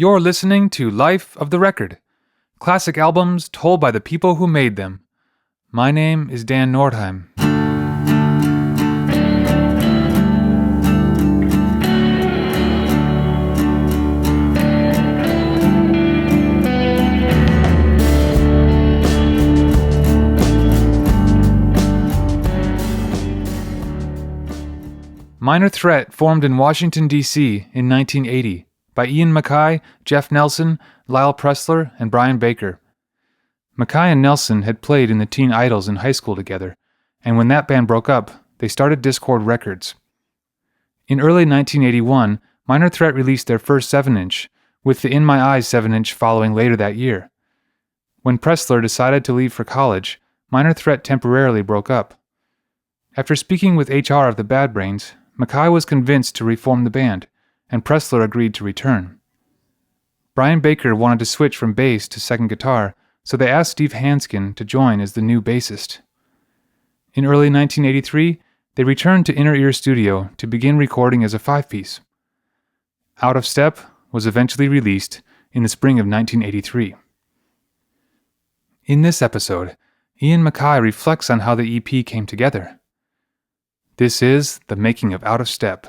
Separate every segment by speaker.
Speaker 1: You're listening to Life of the Record, classic albums told by the people who made them. My name is Dan Nordheim. Minor Threat formed in Washington, D.C. in 1980 by Ian MacKaye, Jeff Nelson, Lyle Preslar, and Brian Baker. MacKaye and Nelson had played in the Teen Idols in high school together, and when that band broke up, they started Dischord Records. In early 1981, Minor Threat released their first 7-inch, with the In My Eyes 7-inch following later that year. When Preslar decided to leave for college, Minor Threat temporarily broke up. After speaking with HR of the Bad Brains, MacKaye was convinced to reform the band, and Preslar agreed to return. Brian Baker wanted to switch from bass to second guitar, so they asked Steve Hansgen to join as the new bassist. In early 1983, they returned to Inner Ear Studio to begin recording as a 5-piece. Out of Step was eventually released in the spring of 1983. In this episode, Ian MacKaye reflects on how the EP came together. This is the making of Out of Step.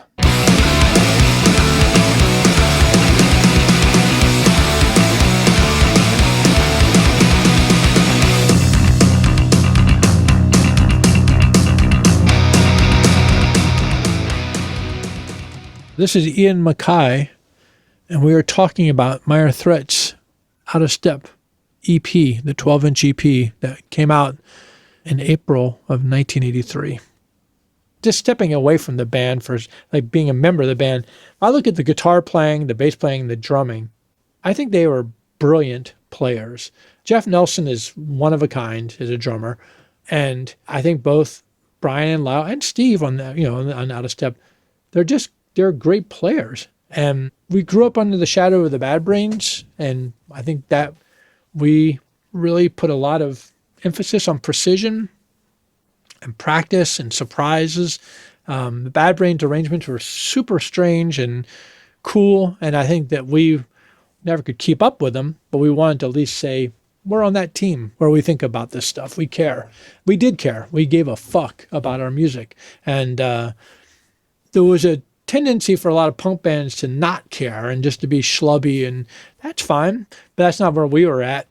Speaker 2: This is Ian MacKaye, and we are talking about Minor Threat's Out of Step EP, the 12-inch EP that came out in April of 1983. Just stepping away from the band for like being a member of the band, I look at the guitar playing, the bass playing, the drumming. I think they were brilliant players. Jeff Nelson is one of a kind as a drummer, and I think both Brian and Lyle and Steve on Out of Step, they're great players. And we grew up under the shadow of the Bad Brains, and I think that we really put a lot of emphasis on precision and practice and surprises. The Bad Brains arrangements were super strange and cool, and I think that we never could keep up with them, but we wanted to at least say, we're on that team where we think about this stuff. We care. We did care. We gave a fuck about our music. And there was a tendency for a lot of punk bands to not care and just to be schlubby, and that's fine, but that's not where we were at.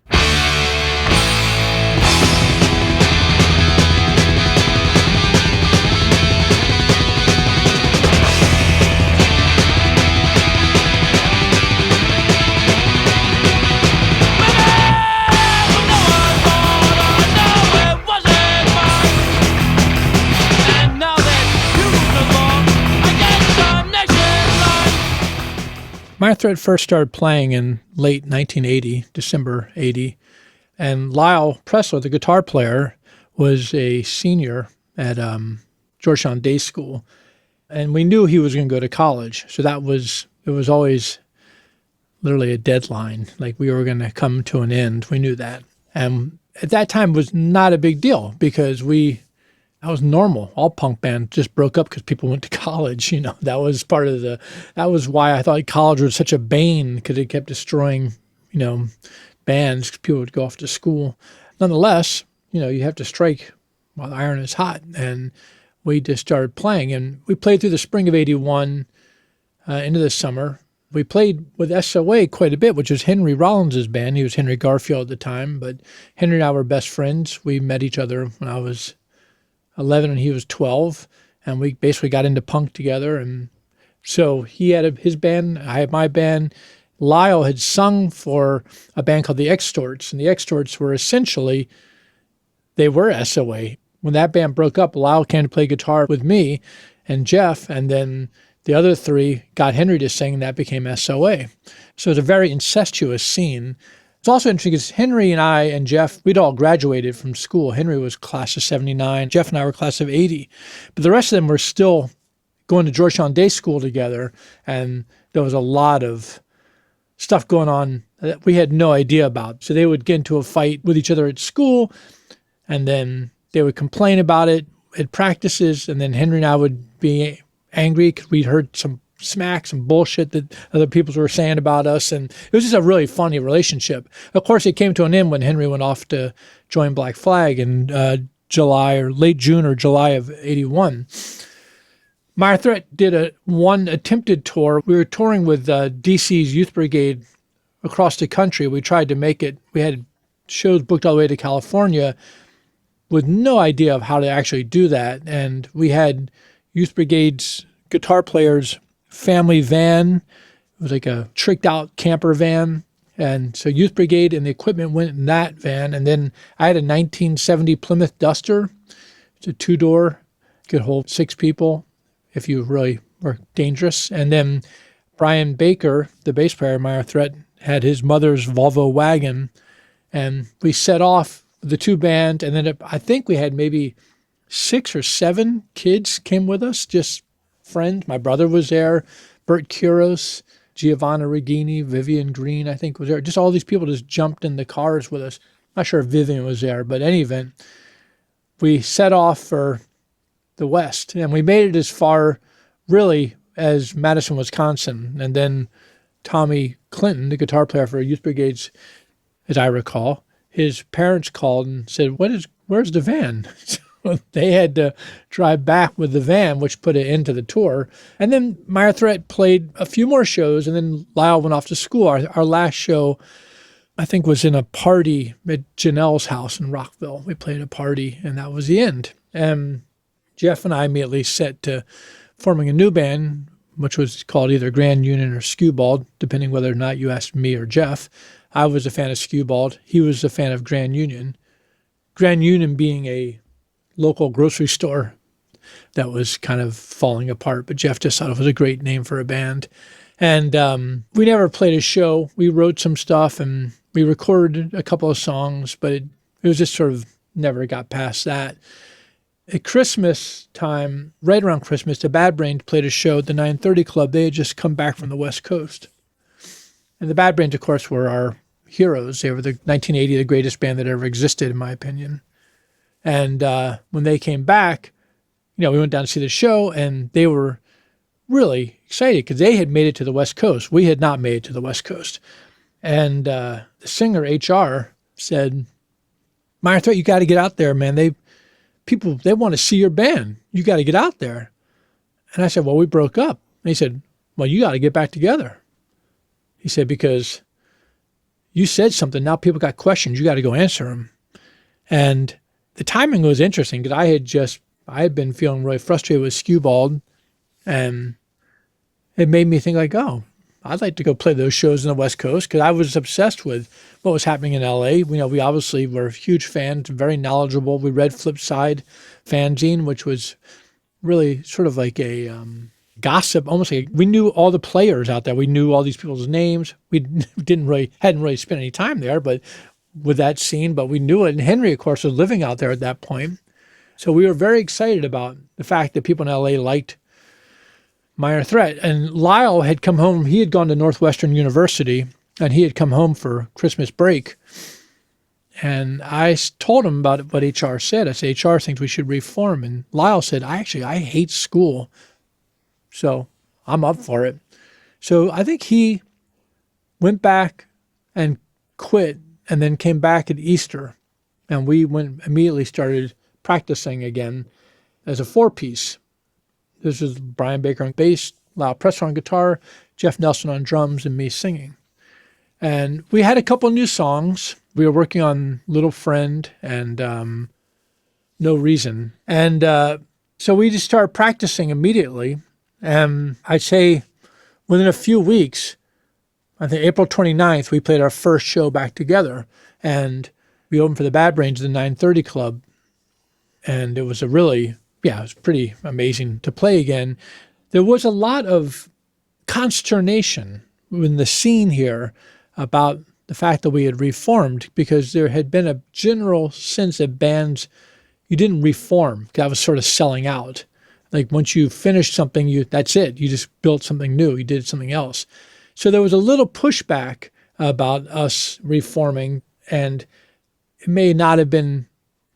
Speaker 2: Minor Threat first started playing in late 1980, December 80, and Lyle Preslar, the guitar player, was a senior at Georgetown Day School, and we knew he was going to go to college, so it was always literally a deadline, like we were going to come to an end. We knew that, and at that time it was not a big deal because that was normal. All punk bands just broke up because people went to college. That was that was why I thought college was such a bane, because it kept destroying, bands, because people would go off to school. Nonetheless, you have to strike while the iron is hot. And we just started playing, and we played through the spring of 81 into the summer. We played with SOA quite a bit, which was Henry Rollins' band. He was Henry Garfield at the time, but Henry and I were best friends. We met each other when I was 11 and he was 12, and we basically got into punk together. And so he had his band, I had my band. Lyle had sung for a band called the Extorts, and the Extorts were essentially, they were SOA. When that band broke up, Lyle came to play guitar with me and Jeff, and then the other three got Henry to sing, and that became SOA. So it's a very incestuous scene. It's also interesting because Henry and I and Jeff, we'd all graduated from school. Henry was class of 79. Jeff and I were class of 80. But the rest of them were still going to Georgetown Day School together, and there was a lot of stuff going on that we had no idea about. So they would get into a fight with each other at school, and then they would complain about it at practices, and then Henry and I would be angry because we'd heard some smack, some bullshit that other people were saying about us. And it was just a really funny relationship. Of course, it came to an end when Henry went off to join Black Flag in July or late June or July of 81. Minor Threat did one attempted tour. We were touring with DC's Youth Brigade across the country. We tried to make it. We had shows booked all the way to California with no idea of how to actually do that. And we had Youth Brigade's guitar players' family van. It was like a tricked out camper van. And so Youth Brigade and the equipment went in that van. And then I had a 1970 Plymouth Duster. It's a 2-door, could hold 6 people if you really were dangerous. And then Brian Baker, the bass player of Minor Threat, had his mother's Volvo wagon. And we set off the 2 bands. And then I think we had maybe 6 or 7 kids came with us, just friends. My brother was there, Bert Kuros, Giovanna Regini, Vivian Green, I think was there. Just all these people just jumped in the cars with us. Not sure if Vivian was there, but in any event, we set off for the West. And we made it as far, really, as Madison, Wisconsin. And then Tommy Clinton, the guitar player for Youth Brigades, as I recall, his parents called and said, where's the van? So they had to drive back with the van, which put an end to the tour. And then Minor Threat played a few more shows, and then Lyle went off to school. Our last show, I think, was in a party at Janelle's house in Rockville. We played a party, and that was the end. And Jeff and I immediately set to forming a new band, which was called either Grand Union or Skewbald, depending whether or not you asked me or Jeff. I was a fan of Skewbald. He was a fan of Grand Union. Grand Union being a local grocery store that was kind of falling apart, but Jeff just thought it was a great name for a band. And we never played a show. We wrote some stuff and we recorded a couple of songs, but it was just sort of never got past that. At Christmas time, right around Christmas, the Bad Brains played a show at the 930 Club. They had just come back from the West Coast. And the Bad Brains, of course, were our heroes. They were the 1980, the greatest band that ever existed, in my opinion. And when they came back, we went down to see the show, and they were really excited because they had made it to the West Coast. We had not made it to the West Coast. And the singer, HR, said, Minor Threat, you got to get out there, man. They want to see your band. You got to get out there. And I said, well, we broke up. And he said, well, you got to get back together. He said, because you said something. Now people got questions. You got to go answer them. And the timing was interesting because I had been feeling really frustrated with Skewbald, and it made me think like, oh, I'd like to go play those shows in the West Coast because I was obsessed with what was happening in LA. We obviously were huge fans, very knowledgeable. We read Flipside Fanzine, which was really sort of like a gossip, almost like we knew all the players out there. We knew all these people's names. We hadn't really spent any time there, but with that scene, but we knew it. And Henry, of course, was living out there at that point. So we were very excited about the fact that people in LA liked Minor Threat. And Lyle had come home. He had gone to Northwestern University, and he had come home for Christmas break. And I told him about what HR said. I said, HR thinks we should reform. And Lyle said, I hate school. So I'm up for it. So I think he went back and quit and then came back at Easter. And we immediately started practicing again as a 4-piece. This is Brian Baker on bass, Lyle Preslar on guitar, Jeff Nelson on drums, and me singing. And we had a couple new songs. We were working on Little Friend and No Reason. And so we just started practicing immediately. And I'd say within a few weeks, I think April 29th, we played our first show back together. And we opened for the Bad Brains at the 930 Club. And it was it was pretty amazing to play again. There was a lot of consternation in the scene here about the fact that we had reformed because there had been a general sense that bands, you didn't reform. That was sort of selling out. Like once you finished something, that's it. You just built something new. You did something else. So there was a little pushback about us reforming, and it may not have been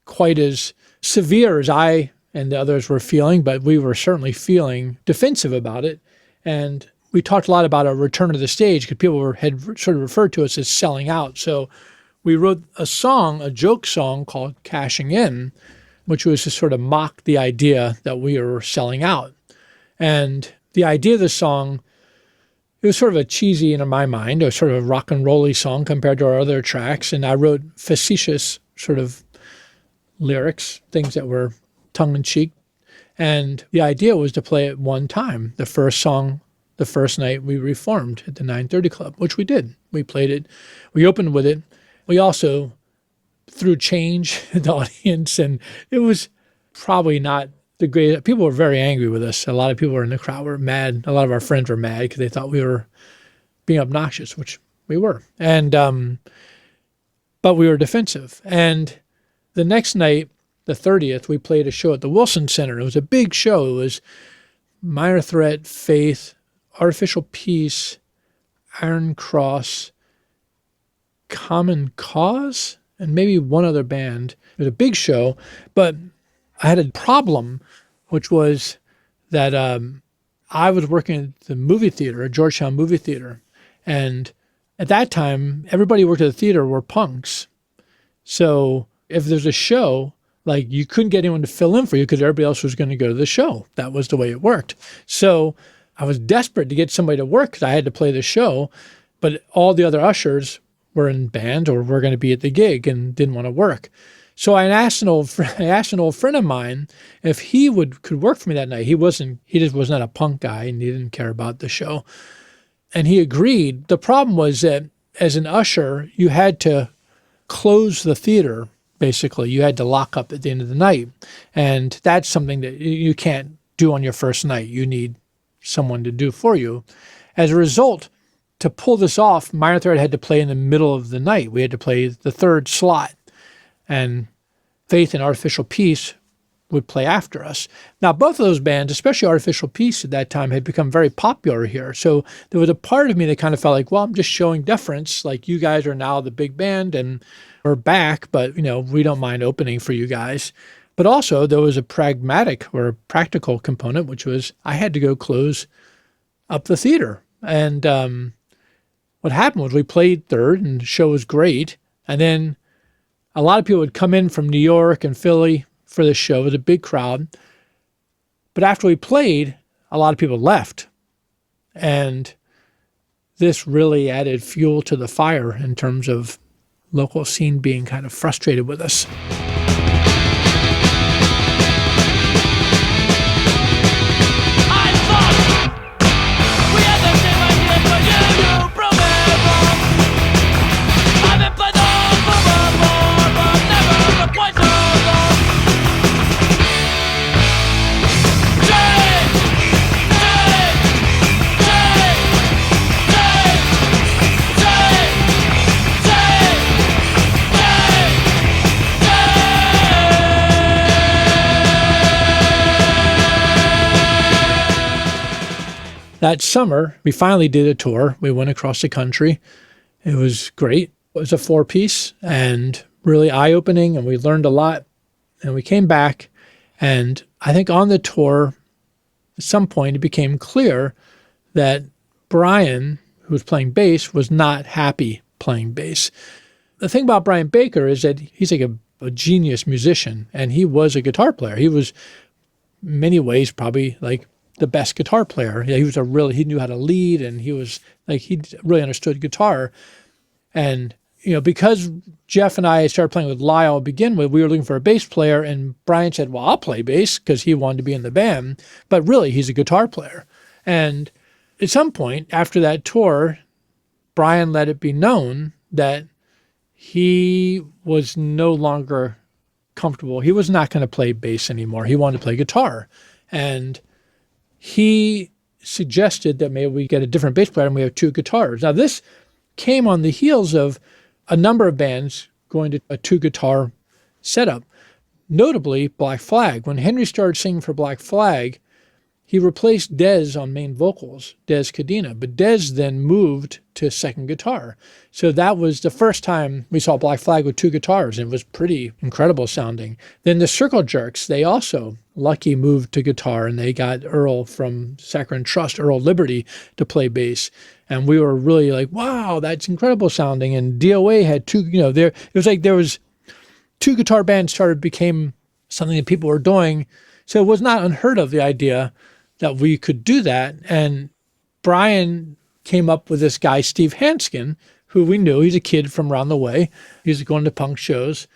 Speaker 2: quite as severe as I and the others were feeling, but we were certainly feeling defensive about it. And we talked a lot about a return to the stage because people had sort of referred to us as selling out. So we wrote a song, a joke song called Cashing In, which was to sort of mock the idea that we were selling out. And the idea of the song, it was sort of a cheesy, in my mind, a sort of a rock and roll-y song compared to our other tracks. And I wrote facetious sort of lyrics, things that were tongue-in-cheek. And the idea was to play it one time, the first song, the first night we reformed at the 930 Club, which we did. We played it. We opened with it. We also threw change at the audience, and it was probably not the greatest. People were very angry with us. A lot of people were in the crowd were mad. A lot of our friends were mad because they thought we were being obnoxious, which we were. And but we were defensive. And the next night, the 30th, we played a show at the Wilson Center. It was a big show. It was Minor Threat, Faith, Artificial Peace, Iron Cross, Common Cause, and maybe one other band. It was a big show, but I had a problem, which was that I was working at the movie theater, a Georgetown movie theater, and at that time, everybody who worked at the theater were punks. So if there's a show, like you couldn't get anyone to fill in for you because everybody else was going to go to the show. That was the way it worked. So I was desperate to get somebody to work because I had to play the show, but all the other ushers were in band or were going to be at the gig and didn't want to work. So I asked an old friend of mine if he could work for me that night. He just was not a punk guy and he didn't care about the show. And he agreed. The problem was that as an usher, you had to close the theater, basically. You had to lock up at the end of the night. And that's something that you can't do on your first night. You need someone to do for you. As a result, to pull this off, Minor Threat had to play in the middle of the night. We had to play the third slot. And Faith and Artificial Peace would play after us. Now, both of those bands, especially Artificial Peace at that time, had become very popular here. So there was a part of me that kind of felt like, well, I'm just showing deference. Like, you guys are now the big band and we're back, but, we don't mind opening for you guys. But also there was a pragmatic or practical component, which was I had to go close up the theater. And what happened was we played third and the show was great. And then a lot of people would come in from New York and Philly for the show. It was a big crowd. But after we played, a lot of people left. And this really added fuel to the fire in terms of local scene being kind of frustrated with us. That summer, we finally did a tour. We went across the country. It was great. It was a 4-piece and really eye-opening, and we learned a lot. And we came back, and I think on the tour, at some point, it became clear that Brian, who was playing bass, was not happy playing bass. The thing about Brian Baker is that he's like a genius musician, and he was a guitar player. He was, in many ways, probably like the best guitar player. Yeah, he knew how to lead, and he really understood guitar. And, because Jeff and I started playing with Lyle to begin with, we were looking for a bass player, and Brian said, well, I'll play bass because he wanted to be in the band, but really he's a guitar player. And at some point after that tour, Brian let it be known that he was no longer comfortable. He was not going to play bass anymore. He wanted to play guitar. And he suggested that maybe we get a different bass player and we have 2 guitars. Now, this came on the heels of a number of bands going to a 2-guitar setup, notably Black Flag. When Henry started singing for Black Flag, he replaced Dez on main vocals, Dez Cadena, but Dez then moved to second guitar. So that was the first time we saw Black Flag with 2 guitars, and it was pretty incredible sounding. Then the Circle Jerks, they also Lucky moved to guitar, and they got Earl from Saccharine Trust, Earl Liberty, to play bass. And we were really like, wow, that's incredible sounding. And DOA had two, it was like there was two guitar bands became something that people were doing. So it was not unheard of, the idea that we could do that. And Brian came up with this guy, Steve Hansgen, who we knew. He's a kid from around the way. He was going to punk shows.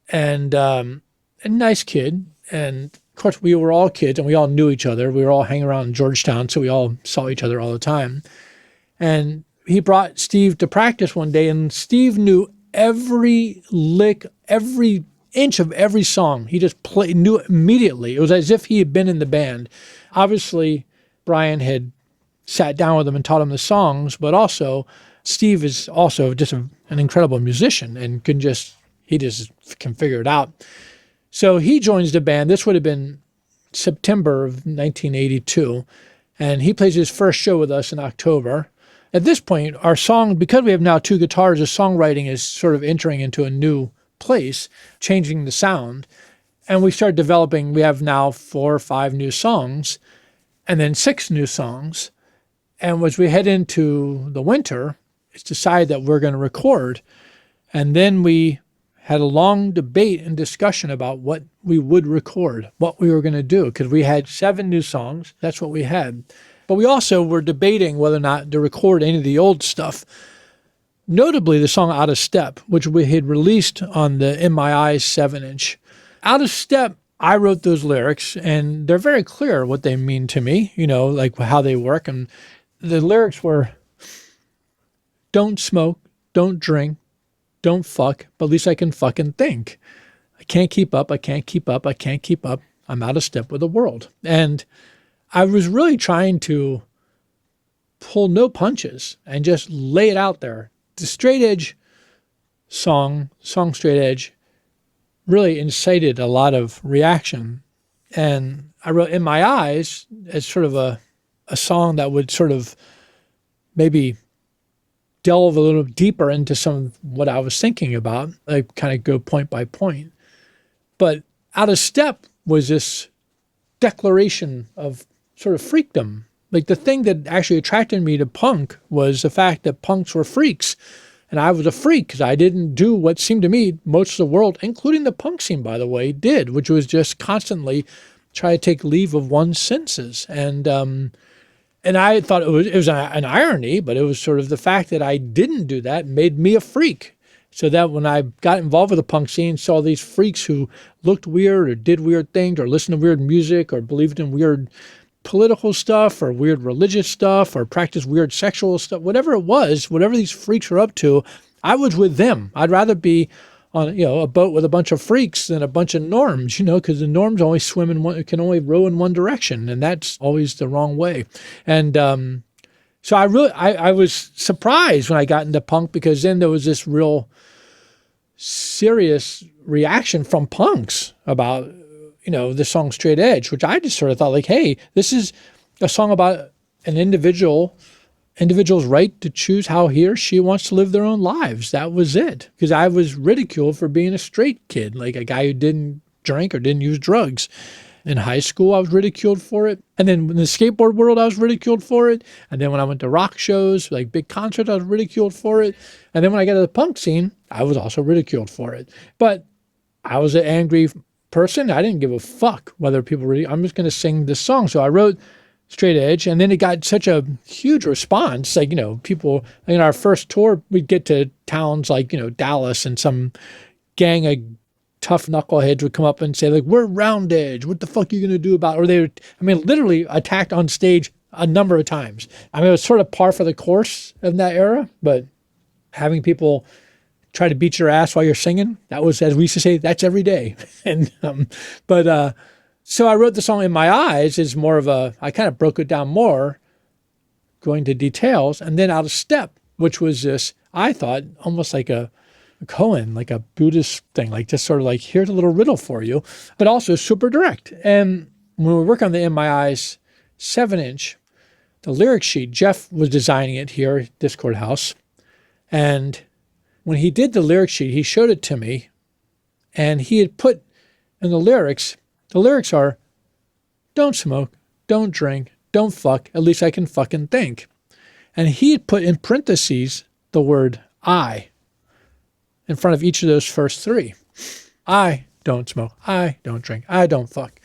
Speaker 2: And a nice kid. And of course, we were all kids and we all knew each other. We were all hanging around in Georgetown, so we all saw each other all the time. And he brought Steve to practice one day, and Steve knew every lick, every inch of every song. He just knew it immediately. It was as if he had been in the band. Obviously, Brian had sat down with him and taught him the songs, but also Steve is also just an incredible musician and he just can figure it out. So he joins the band. This would have been September of 1982, and he plays his first show with us in October. At this point, our song, because we have now two guitars, the songwriting is sort of entering into a new place, changing the sound. And we start developing, we have now 4 or 5 new songs, and then 6 new songs. And as we head into the winter, it's decided that we're going to record. And then we had a long debate and discussion about what we would record, what we were going to do, because we had 7 new songs. That's what we had. But we also were debating whether or not to record any of the old stuff. Notably, the song Out of Step, which we had released on the In My Eyes 7-inch. Out of Step, I wrote those lyrics, and they're very clear what they mean to me, like how they work. And the lyrics were, don't smoke, don't drink, don't fuck, but at least I can fucking think. I can't keep up, I can't keep up, I can't keep up. I'm out of step with the world. And I was really trying to pull no punches and just lay it out there. The straight edge song Straight Edge, really incited a lot of reaction. And I wrote In My Eyes as sort of a song that would sort of maybe delve a little deeper into some of what I was thinking about. I kind of go point by point. But Out of Step was this declaration of sort of freakdom. Like the thing that actually attracted me to punk was the fact that punks were freaks. And I was a freak because I didn't do what seemed to me most of the world, including the punk scene, by the way, did, which was just constantly try to take leave of one's senses. And I thought it was an irony, but it was sort of the fact that I didn't do that made me a freak. So that when I got involved with the punk scene, saw these freaks who looked weird or did weird things or listened to weird music or believed in weird political stuff or weird religious stuff or practiced weird sexual stuff, whatever it was, whatever these freaks were up to, I was with them. I'd rather be on a boat with a bunch of freaks than a bunch of norms, because the norms only can only row in one direction, and that's always the wrong way. And so I was surprised when I got into punk, because then there was this real serious reaction from punks about the song Straight Edge, which I just sort of thought like, hey, this is a song about an individual's right to choose how he or she wants to live their own lives. That was it. Because I was ridiculed for being a straight kid, like a guy who didn't drink or didn't use drugs. In high school, I was ridiculed for it. And then in the skateboard world, I was ridiculed for it. And then when I went to rock shows, like big concerts, I was ridiculed for it. And then when I got to the punk scene, I was also ridiculed for it. But I was an angry person. I didn't give a fuck whether people really, I'm just going to sing this song. So I wrote Straight Edge, and then it got such a huge response. Like, people in our first tour, we'd get to towns like, Dallas, and some gang of tough knuckleheads would come up and say, like, we're Round Edge. What the fuck are you going to do about it? Or they would, literally attacked on stage a number of times. It was sort of par for the course of that era, but having people try to beat your ass while you're singing, that was, as we used to say, that's every day. And, so I wrote the song In My Eyes is more of I kind of broke it down more, going to details, and then Out of Step, which was this, I thought, almost like a koan, like a Buddhist thing, like just sort of like, here's a little riddle for you, but also super direct. And when we work on the In My Eyes 7-inch, the lyric sheet, Jeff was designing it here at Discord House, and when he did the lyric sheet, he showed it to me, and he had put in the lyrics, The lyrics are, don't smoke, don't drink, don't fuck, at least I can fucking think. And he had put in parentheses the word I in front of each of those first three. I don't smoke, I don't drink, I don't fuck,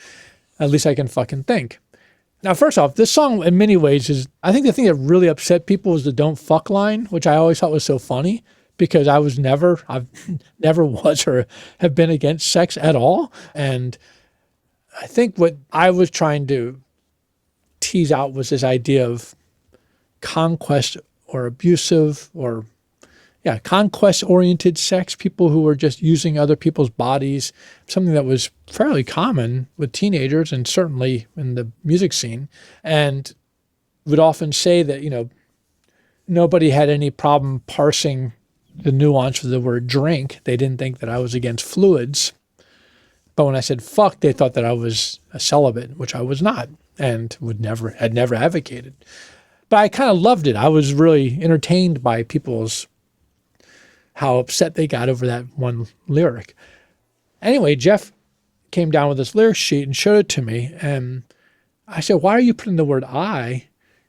Speaker 2: at least I can fucking think. Now, first off, this song in many ways is, I think the thing that really upset people was the don't fuck line, which I always thought was so funny because I've never was or have been against sex at all. And I think what I was trying to tease out was this idea of conquest or abusive or conquest-oriented sex, people who were just using other people's bodies, something that was fairly common with teenagers and certainly in the music scene. And would often say that, nobody had any problem parsing the nuance of the word drink. They didn't think that I was against fluids. But when I said fuck, they thought that I was a celibate, which I was not and had never advocated. But I kind of loved it. I was really entertained by how upset they got over that one lyric. Anyway, Jeff came down with this lyric sheet and showed it to me. And I said, why are you putting the word I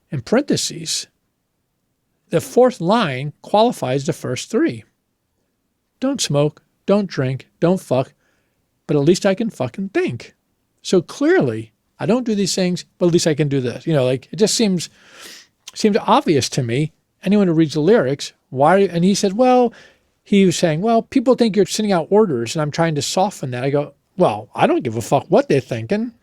Speaker 2: in parentheses? The fourth line qualifies the first three. Don't smoke, don't drink, don't fuck, but at least I can fucking think. So clearly, I don't do these things, but at least I can do this. It just seems obvious to me. Anyone who reads the lyrics, why? And he said, he was saying, people think you're sending out orders, and I'm trying to soften that. I go, I don't give a fuck what they're thinking.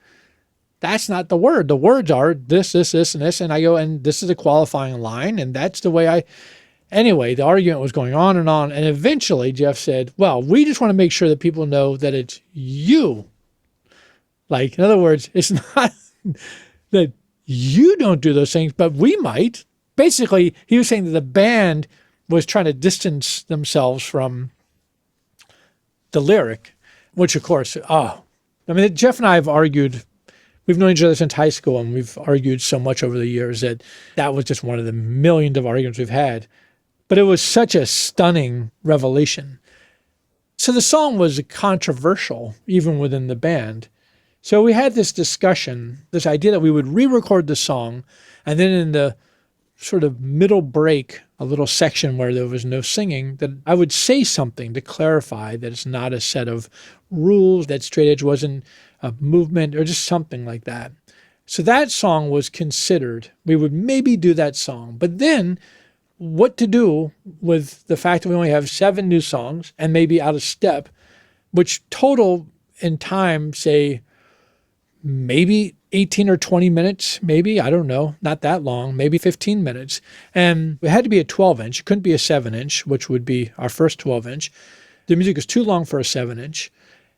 Speaker 2: That's not the word. The words are this, this, this, and this. And I go, and this is a qualifying line, and that's the way Anyway, the argument was going on, and eventually Jeff said, we just want to make sure that people know that it's you. Like, in other words, it's not that you don't do those things, but we might. Basically, he was saying that the band was trying to distance themselves from the lyric, which of course, Jeff and I have argued, we've known each other since high school, and we've argued so much over the years that was just one of the millions of arguments we've had. But it was such a stunning revelation. So the song was controversial, even within the band. So we had this discussion, this idea that we would re-record the song, and then in the sort of middle break, a little section where there was no singing, that I would say something to clarify that it's not a set of rules, that straight edge wasn't a movement, or just something like that. So that song was considered. We would maybe do that song. But then what to do with the fact that we only have 7 new songs and maybe Out of Step, which total in time, say, maybe 18 or 20 minutes, maybe, I don't know, not that long, maybe 15 minutes. And it had to be a 12-inch. It couldn't be a 7-inch, which would be our first 12-inch. The music was too long for a 7-inch.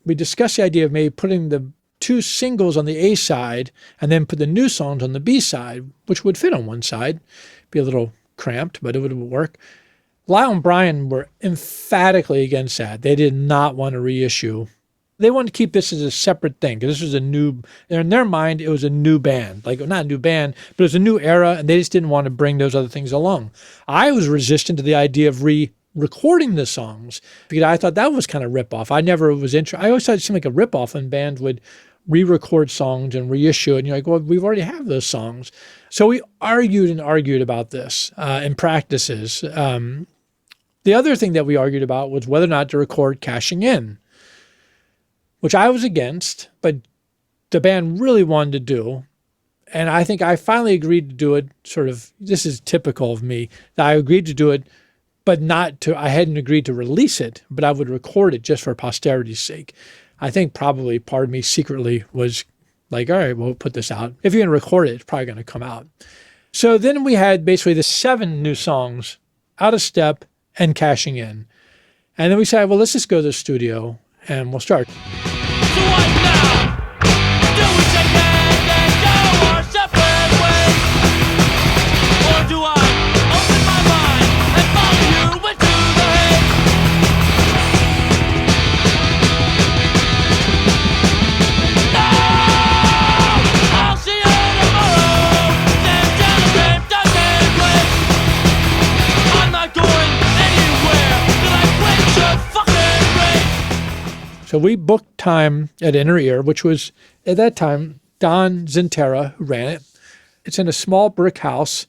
Speaker 2: We discussed the idea of maybe putting the 2 singles on the A side and then put the new songs on the B side, which would fit on one side. Be a little cramped, but it would work. Lyle and Brian were emphatically against that. They did not want to reissue. They wanted to keep this as a separate thing because this was in their mind, it was a new band. Like, not a new band, but it was a new era, and they just didn't want to bring those other things along. I was resistant to the idea of re-recording the songs because I thought that was kind of rip-off. I never was interested. I always thought it seemed like a rip-off when bands would re-record songs and reissue it. And you're like, we've already have those songs. So we argued about this in practices. The other thing that we argued about was whether or not to record Cashing In, which I was against, but the band really wanted to do. And I think I finally agreed to do it this is typical of me, that I agreed to do it, but I hadn't agreed to release it, but I would record it just for posterity's sake. I think probably part of me secretly was like, all right, we'll put this out. If you're going to record it, it's probably going to come out. So then we had basically the 7 new songs, Out of Step and Cashing In. And then we said, well, let's just go to the studio and we'll start.
Speaker 3: So what now? Do we shake hands and go our separate ways? Or do I open my mind and follow you into the haze? No! I'll see you tomorrow. Stand down the same dark place. I'm not going anywhere till I quench your fucking race.
Speaker 2: So we booked time at Inner Ear, which was At that time, Don Zientara, who ran it, it's in a small brick house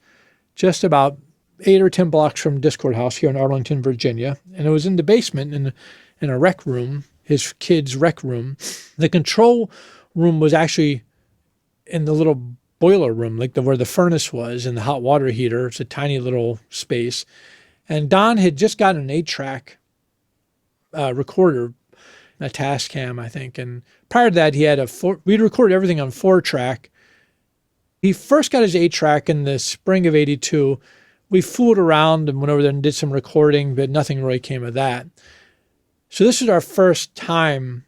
Speaker 2: just about 8 or 10 blocks from Discord House here in Arlington, Virginia. And it was in the basement in a rec room, his kid's rec room. The control room was actually in the little boiler room, like where the furnace was and the hot water heater. It's a tiny little space. And Don had just gotten an 8-track recorder, a Tascam, I think. And prior to that, he had we'd recorded everything on 4-track. He first got his 8-track in the spring of 82. We fooled around and went over there and did some recording, but nothing really came of that. So this is our first time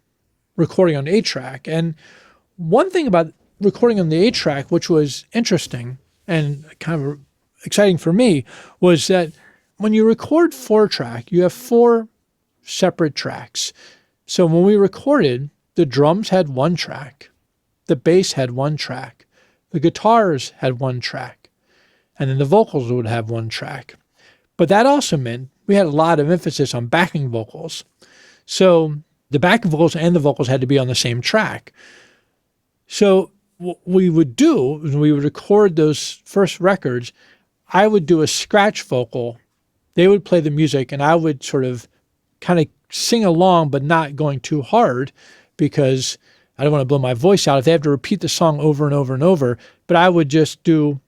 Speaker 2: recording on 8-track. And one thing about recording on the 8-track, which was interesting and kind of exciting for me, was that when you record 4-track, you have 4 separate tracks. So when we recorded, the drums had 1 track, the bass had 1 track, the guitars had 1 track, and then the vocals would have 1 track. But that also meant we had a lot of emphasis on backing vocals. So the backing vocals and the vocals had to be on the same track. So what we would do when we would record those first records, I would do a scratch vocal. They would play the music and I would sort of kind of sing along, but not going too hard because I don't want to blow my voice out if they have to repeat the song over and over and over. But I would just do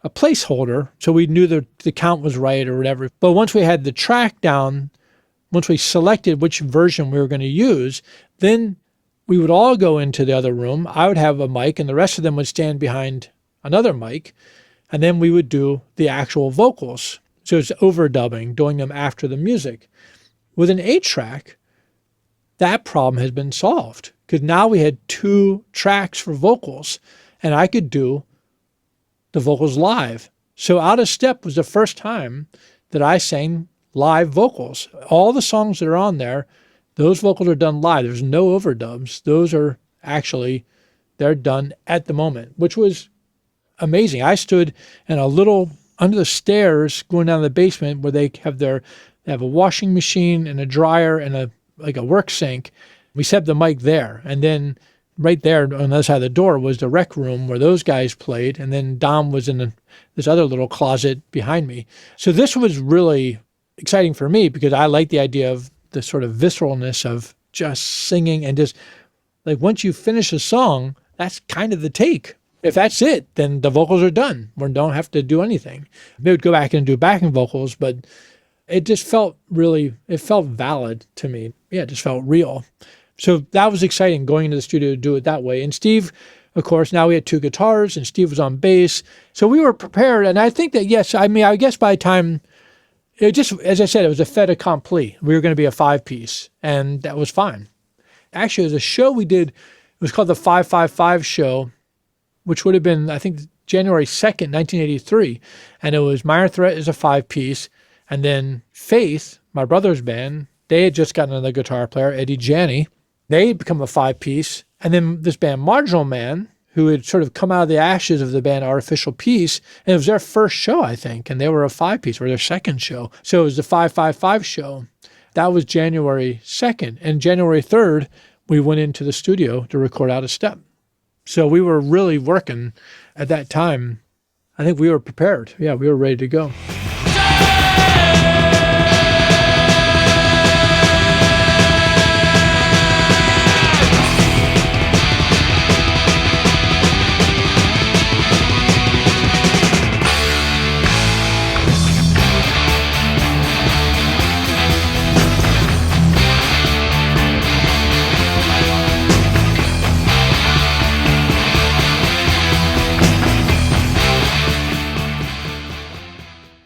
Speaker 2: a placeholder so we knew that the count was right or whatever. But once we had the track down, once we selected which version we were going to use, then we would all go into the other room. I would have a mic and the rest of them would stand behind another mic. And then we would do the actual vocals. So it's overdubbing, doing them after the music. With an 8-track, that problem has been solved because now we had 2 tracks for vocals and I could do the vocals live. So Out of Step was the first time that I sang live vocals. All the songs that are on there, those vocals are done live. There's no overdubs. Those are actually, they're done at the moment, which was amazing. I stood in a little under the stairs going down to the basement where they have a washing machine and a dryer and a work sink. We set the mic there. And then right there on the other side of the door was the rec room where those guys played. And then Dom was in this other little closet behind me. So this was really exciting for me because I like the idea of the sort of visceralness of just singing and just like once you finish a song, that's kind of the take. If that's it, then the vocals are done. We don't have to do anything. They would go back and do backing vocals, but it just felt it felt valid to me. Yeah, it just felt real. So that was exciting going into the studio to do it that way. And Steve, of course, now we had 2 guitars and Steve was on bass. So we were prepared. And I think that, yes, I mean, I guess by the time, it just, as I said, it was a fait accompli. We were going to be a 5-piece and that was fine. Actually, it was a show we did. It was called the 555 show, which would have been, I think, January 2nd, 1983. And it was Minor Threat as a 5-piece. And then Faith, my brother's band, they had just gotten another guitar player, Eddie Janney. They had become a 5-piece. And then this band, Marginal Man, who had sort of come out of the ashes of the band Artificial Peace. And it was their first show, I think. And they were a 5-piece, or their second show. So it was the 555 show. That was January 2nd. And January 3rd, we went into the studio to record Out of Step. So we were really working at that time. I think we were prepared. Yeah, we were ready to go.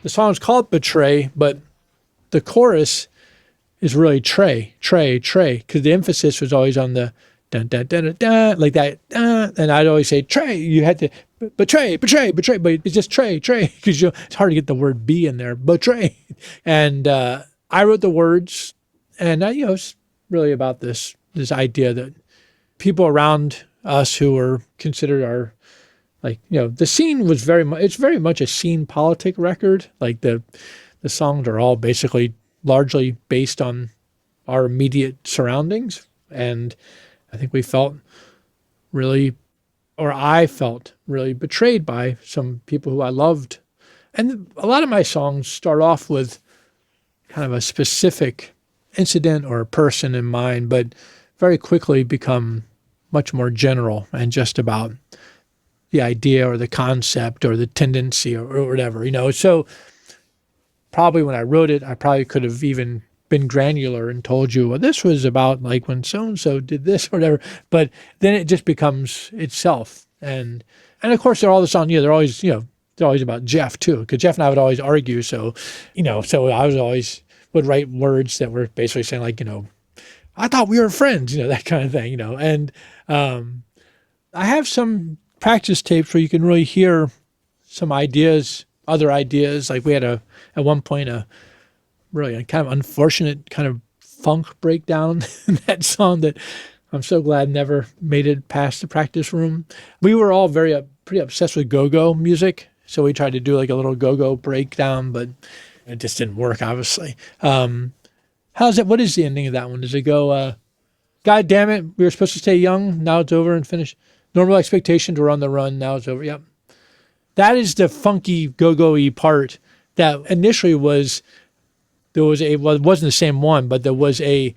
Speaker 2: The song is called Betray, but the chorus is really Trey, because the emphasis was always on the dun, dun, dun, dun, dun, like that. And I'd always say, Trey, you had to betray, but it's just Trey, because it's hard to get the word B in there, betray. And I wrote the words, and it's really about this idea that people around us who were considered our, the scene was it's very much a scene politic record. Like the songs are all basically largely based on our immediate surroundings. And I think we felt really, or I felt really betrayed by some people who I loved. And a lot of my songs start off with kind of a specific incident or a person in mind, but very quickly become much more general and just about the idea or the concept or the tendency or whatever, So probably when I wrote it, I probably could have even been granular and told you, well, this was about like when so-and-so did this or whatever. But then it just becomes itself. And of course, they're all the songs, they're always, they're always about Jeff too, because Jeff and I would always argue. So, so I was always would write words that were basically saying like, I thought we were friends, that kind of thing, And I have some practice tapes where you can really hear some ideas, other ideas. Like we had at one point a really kind of unfortunate kind of funk breakdown in that song that I'm so glad never made it past the practice room. We were all pretty obsessed with go-go music, so we tried to do like a little go-go breakdown, but it just didn't work, obviously. How's it? What is the ending of that one? Does it go, God damn it, we were supposed to stay young, now it's over and finished. Normal expectations were on the run, now it's over. Yep. That is the funky go-go-y part that initially it wasn't the same one, but the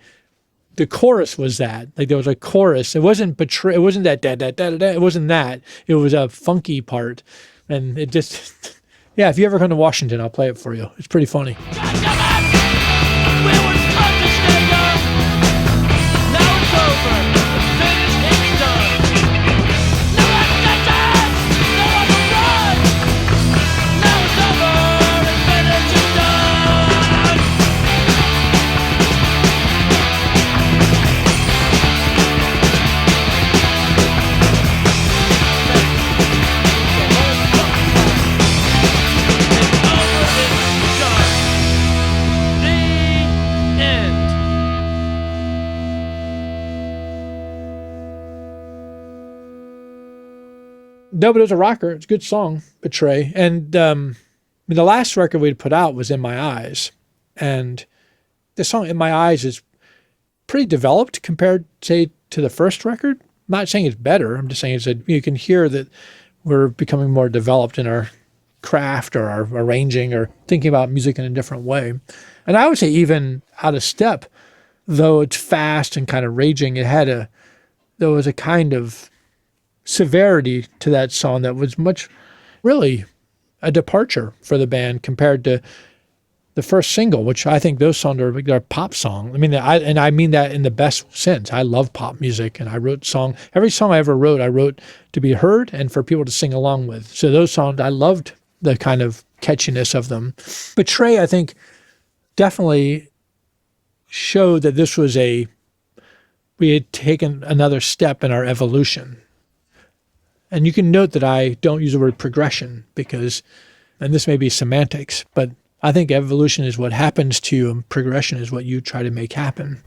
Speaker 2: chorus was that. Like there was a chorus. It wasn't it wasn't that da da da da. It wasn't that. It was a funky part. And it just yeah, if you ever come to Washington, I'll play it for you. It's pretty funny. No, but it was a rocker. It's a good song, Betray. And the last record we'd put out was In My Eyes. And the song In My Eyes is pretty developed compared, say, to the first record. I'm not saying it's better. I'm just saying it's you can hear that we're becoming more developed in our craft or our arranging or thinking about music in a different way. And I would say even Out of Step, though it's fast and kind of raging, there was a kind of severity to that song that was really a departure for the band compared to the first single, which I think those songs are a pop song. I mean, I mean that in the best sense. I love pop music, and I wrote every song I ever wrote, I wrote to be heard and for people to sing along with. So those songs, I loved the kind of catchiness of them. Betray, I think, definitely showed that this was we had taken another step in our evolution. And you can note that I don't use the word progression because, and this may be semantics, but I think evolution is what happens to you and progression is what you try to make happen.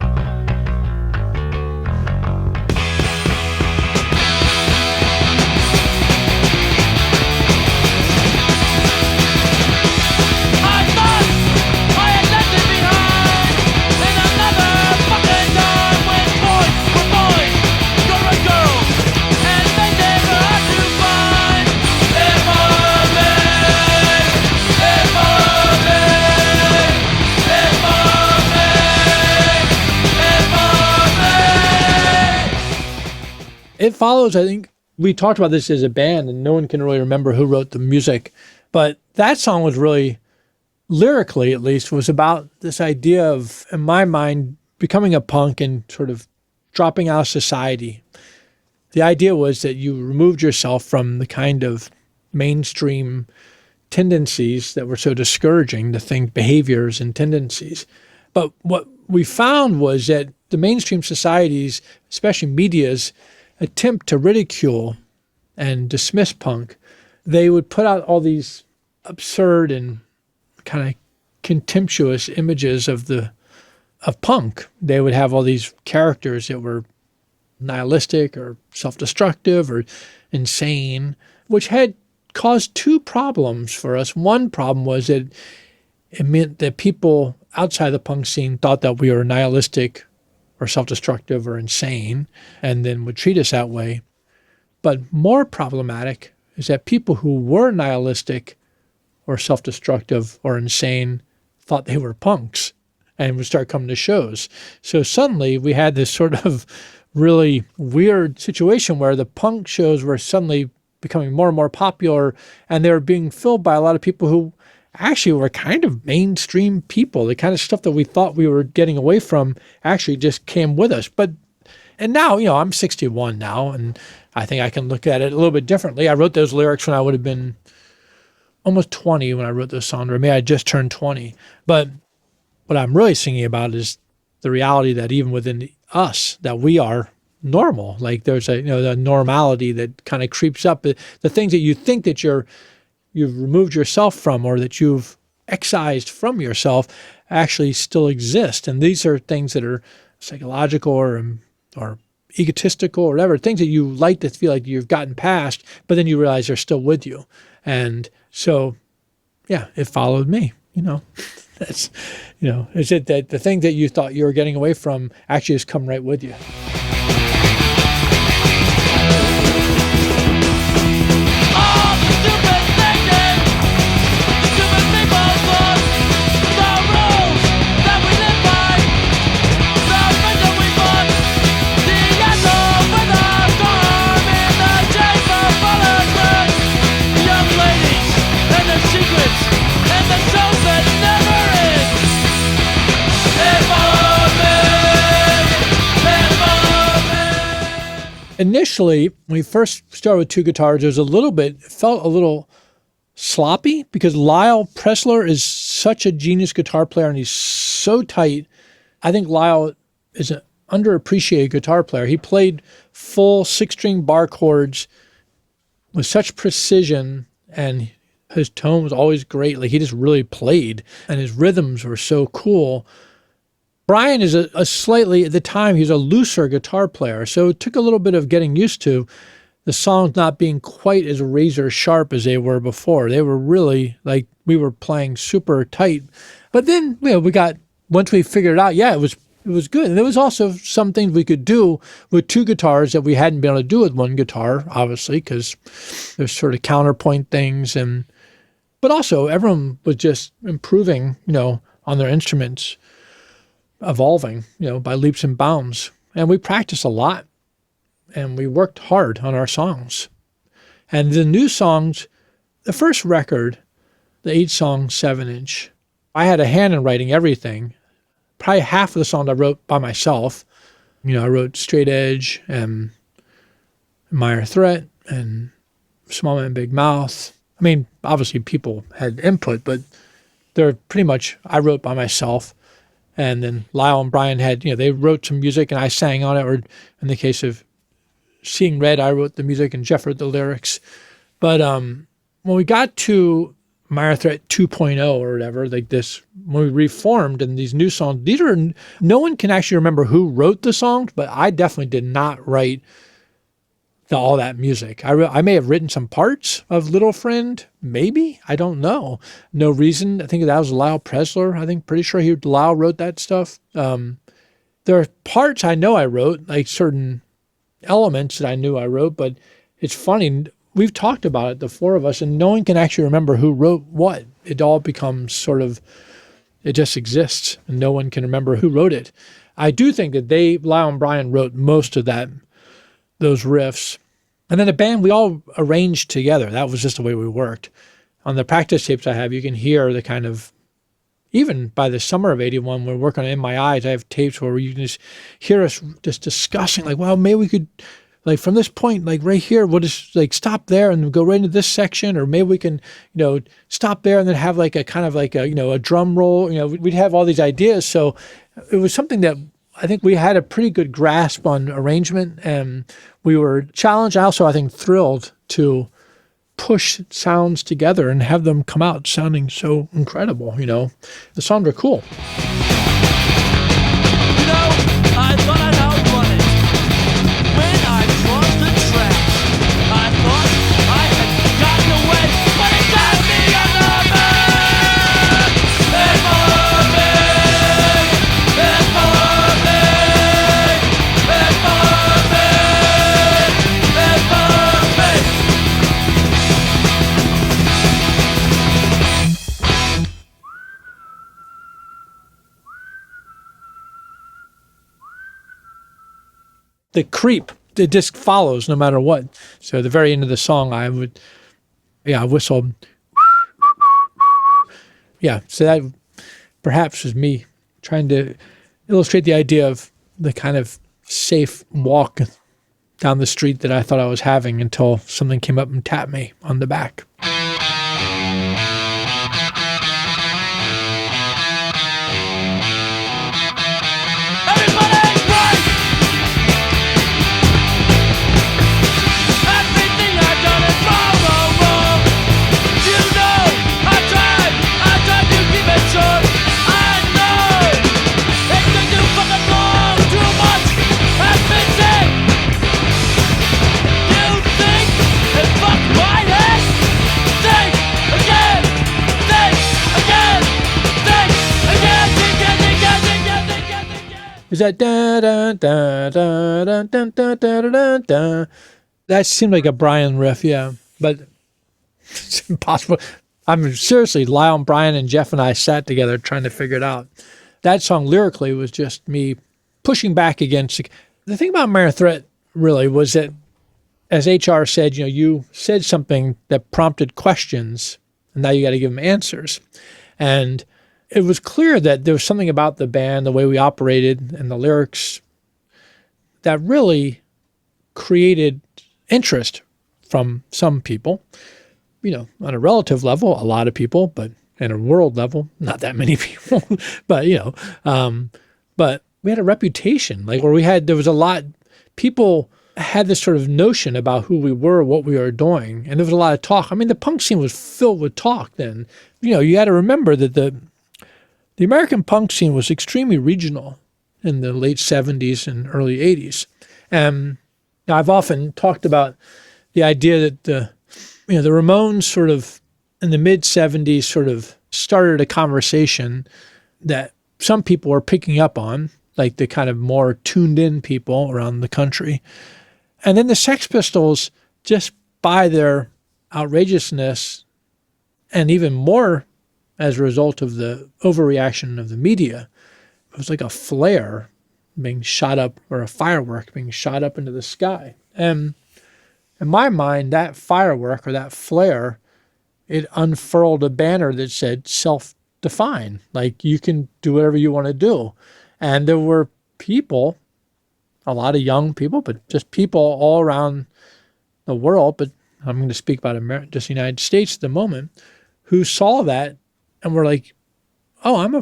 Speaker 2: It follows, I think, we talked about this as a band and no one can really remember who wrote the music, but that song was really, lyrically at least, was about this idea of, in my mind, becoming a punk and sort of dropping out of society. The idea was that you removed yourself from the kind of mainstream tendencies that were so discouraging, behaviors and tendencies. But what we found was that the mainstream societies, especially media's, attempt to ridicule and dismiss punk, they would put out all these absurd and kind of contemptuous images of punk. They would have all these characters that were nihilistic or self-destructive or insane, which had caused two problems for us. One problem was that it meant that people outside the punk scene thought that we were nihilistic or self-destructive or insane, and then would treat us that way. But more problematic is that people who were nihilistic or self-destructive or insane thought they were punks and would start coming to shows. So suddenly we had this sort of really weird situation where the punk shows were suddenly becoming more and more popular, and they were being filled by a lot of people who actually were kind of mainstream people. The kind of stuff that we thought we were getting away from actually just came with us. And now, I'm 61 now, and I think I can look at it a little bit differently. I wrote those lyrics when I would have been almost 20 when I wrote those songs, or maybe I just turned 20. But what I'm really singing about is the reality that even within us, that we are normal. Like there's the normality that kind of creeps up. The things that you think that you've removed yourself from, or that you've excised from yourself, actually still exist. And these are things that are psychological or egotistical or whatever, things that you like to feel like you've gotten past, but then you realize they're still with you. And so, yeah, it followed me, That's, is it that the thing that you thought you were getting away from actually has come right with you? Initially, when we first started with two guitars, it felt a little sloppy because Lyle Preslar is such a genius guitar player and he's so tight. I think Lyle is an underappreciated guitar player. He played full 6-string bar chords with such precision, and his tone was always great. Like he just really played, and his rhythms were so cool. Brian is a slightly, at the time, he was a looser guitar player, so it took a little bit of getting used to the songs not being quite as razor sharp as they were before. They were really, like, we were playing super tight. But then, once we figured it out, it was good. And there was also some things we could do with two guitars that we hadn't been able to do with one guitar, obviously, because there's sort of counterpoint things. But also, everyone was just improving, on their instruments, evolving, by leaps and bounds. And we practiced a lot, and we worked hard on our songs. And the new songs, the first record, the 8-song 7-inch, I had a hand in writing everything. Probably half of the songs I wrote by myself. I wrote Straight Edge and Minor Threat and Small Man Big Mouth. I mean, obviously people had input, but they're pretty much I wrote by myself. And then Lyle and Brian had, they wrote some music and I sang on it. Or in the case of Seeing Red, I wrote the music and Jeff wrote the lyrics. But when we got to Minor Threat 2.0 or whatever, like this, when we reformed and these new songs, no one can actually remember who wrote the songs, but I definitely did not write all that music. I may have written some parts of Little Friend, maybe. I don't know. No Reason. I think that was Lyle Preslar. I think pretty sure Lyle wrote that stuff. There are parts I know I wrote, like certain elements that I knew I wrote, but it's funny. We've talked about it, the four of us, and no one can actually remember who wrote what. It all becomes it just exists, and no one can remember who wrote it. I do think that Lyle and Brian wrote most of those riffs. And then the band, we all arranged together. That was just the way we worked. On the practice tapes I have, you can hear the kind of, even by the summer of 81, we're working on In My Eyes, I have tapes where you can just hear us just discussing, like, well, maybe we could, like from this point, like right here, we'll just like stop there and go right into this section, or maybe we can, stop there and then have like a kind of like a drum roll. We'd have all these ideas. So it was something that I think we had a pretty good grasp on arrangement, and we were challenged. Also, I think thrilled to push sounds together and have them come out sounding so incredible. The songs are cool.
Speaker 3: I thought I'd outrun it. When I crossed the tracks, I thought I had gotten away, but it got me another. It's for me. It's for me. It's for me. It's for
Speaker 2: the creep, the disc follows no matter what. So at the very end of the song, I whistled. Yeah, so that perhaps was me trying to illustrate the idea of the kind of safe walk down the street that I thought I was having until something came up and tapped me on the back.
Speaker 3: Everybody's right. Everything I've done is wrong, wrong, wrong. You know, I tried to keep it short. I know it took too fucking long, too much has been said. You think and fuck my head. Think again, think again, think again, think again, think again, think again, think again, think again.
Speaker 2: Is that da da da da da da da da da da? That seemed like a Brian riff, yeah, but it's impossible. I mean, seriously, Lyle and Brian and Jeff and I sat together trying to figure it out. That song lyrically was just me pushing back against. The thing about Minor Threat really was that, as HR said, you said something that prompted questions, and now you got to give them answers. And it was clear that there was something about the band, the way we operated, and the lyrics that really created interest from some people. On a relative level, a lot of people, but in a world level, not that many people. But but we had a reputation, like where there was a lot. People had this sort of notion about who we were, what we were doing, and there was a lot of talk. I mean, the punk scene was filled with talk then. You had to remember that the American punk scene was extremely regional in the late 70s and early 80s. And I've often talked about the idea that the Ramones sort of in the mid 70s sort of started a conversation that some people were picking up on, like the kind of more tuned in people around the country. And then the Sex Pistols, just by their outrageousness and even more as a result of the overreaction of the media, it was like a flare being shot up, or a firework being shot up into the sky. And in my mind, that firework or that flare, it unfurled a banner that said self-define, like you can do whatever you want to do. And there were people, a lot of young people, but just people all around the world, but I'm going to speak about just the United States at the moment, who saw that and were like, oh, I'm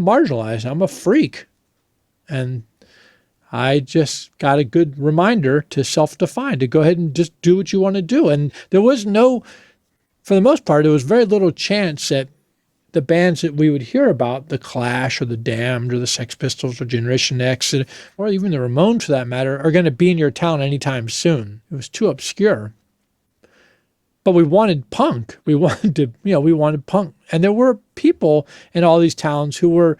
Speaker 2: marginalized. I'm a freak. And I just got a good reminder to self-define, to go ahead and just do what you want to do. And there was for the most part, there was very little chance that the bands that we would hear about, the Clash or the Damned or the Sex Pistols or Generation X, or even the Ramones for that matter, are going to be in your town anytime soon. It was too obscure. But we wanted punk. We wanted punk. And there were people in all these towns who were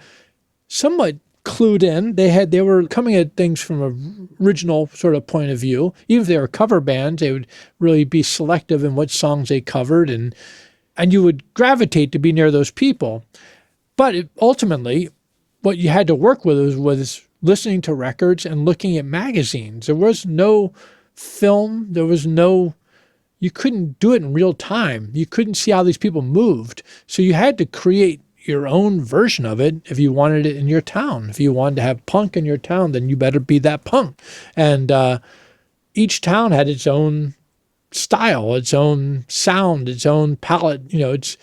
Speaker 2: somewhat clued in. They were coming at things from an original sort of point of view. Even if they were cover bands, they would really be selective in what songs they covered, and you would gravitate to be near those people. But ultimately, what you had to work with was listening to records and looking at magazines. There was no film. You couldn't do it in real time. You couldn't see how these people moved. So you had to create your own version of it if you wanted it in your town. If you wanted to have punk in your town, then you better be that punk. And each town had its own style, its own sound, its own palette. It's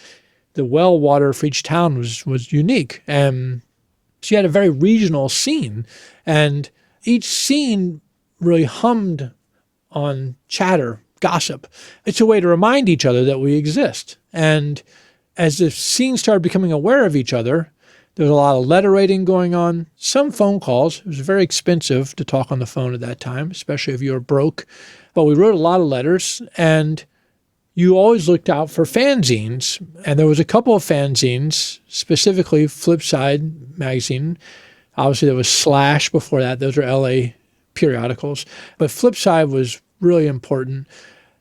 Speaker 2: the well water for each town was unique. And so you had a very regional scene. And each scene really hummed on chatter, gossip. It's a way to remind each other that we exist. And as the scene started becoming aware of each other, there was a lot of letter writing going on, some phone calls. It was very expensive to talk on the phone at that time, especially if you were broke. But we wrote a lot of letters, and you always looked out for fanzines. And there was a couple of fanzines, specifically Flipside magazine. Obviously, there was Slash before that. Those are LA periodicals. But Flipside was really important.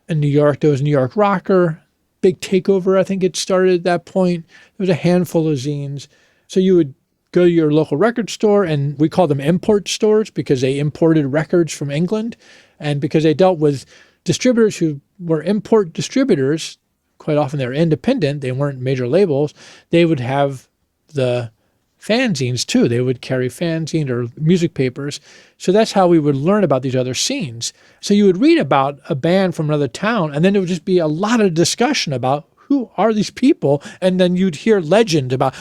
Speaker 2: In New York, there was New York Rocker, Big Takeover, I think it started at that point. There was a handful of zines. So you would go to your local record store, and we call them import stores because they imported records from England, and because they dealt with distributors who were import distributors. Quite often they're independent, they weren't major labels. They would have the fanzines too. They would carry fanzine or music papers. So that's how we would learn about these other scenes. So you would read about a band from another town, and then there would just be a lot of discussion about who are these people? And then you'd hear legend about,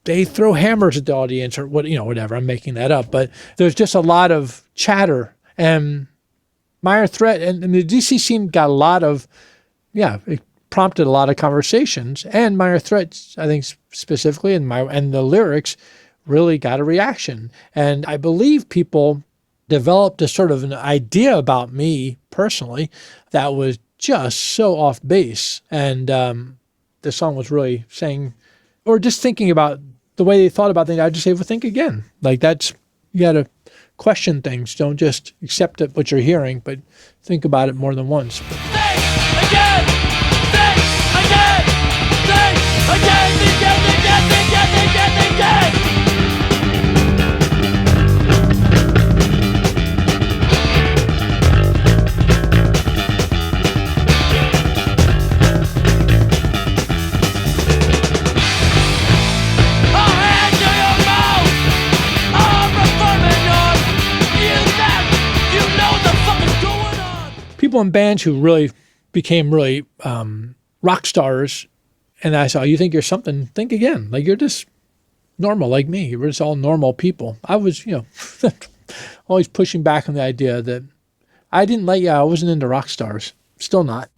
Speaker 2: they throw hammers at the audience or whatever. I'm making that up. But there's just a lot of chatter. And Minor Threat and the DC scene got a lot of, it prompted a lot of conversations. And Minor Threat, I think specifically, and the lyrics really got a reaction. And I believe people developed a sort of an idea about me personally that was just so off base. And the song was really saying, or just thinking about the way they thought about things, I'd just say, well, think again. Like you got to question things. Don't just accept what you're hearing, but think about it more than once.
Speaker 3: Think again! Think again! Think again! Think again! Think again! Think again! Think again!
Speaker 2: People in bands who really became really rock stars, and I saw, you think you're something, think again. Like, you're just normal like me. We're just all normal people. I was, always pushing back on the idea that I wasn't into rock stars. Still not.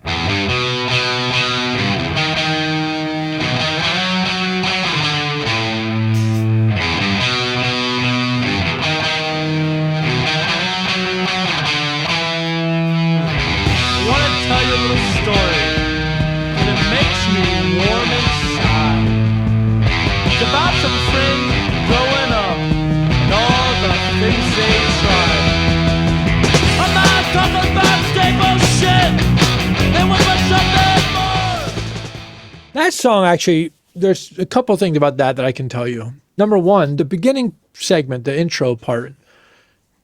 Speaker 2: That song, actually, there's a couple things about that I can tell you. Number one, the beginning segment, the intro part,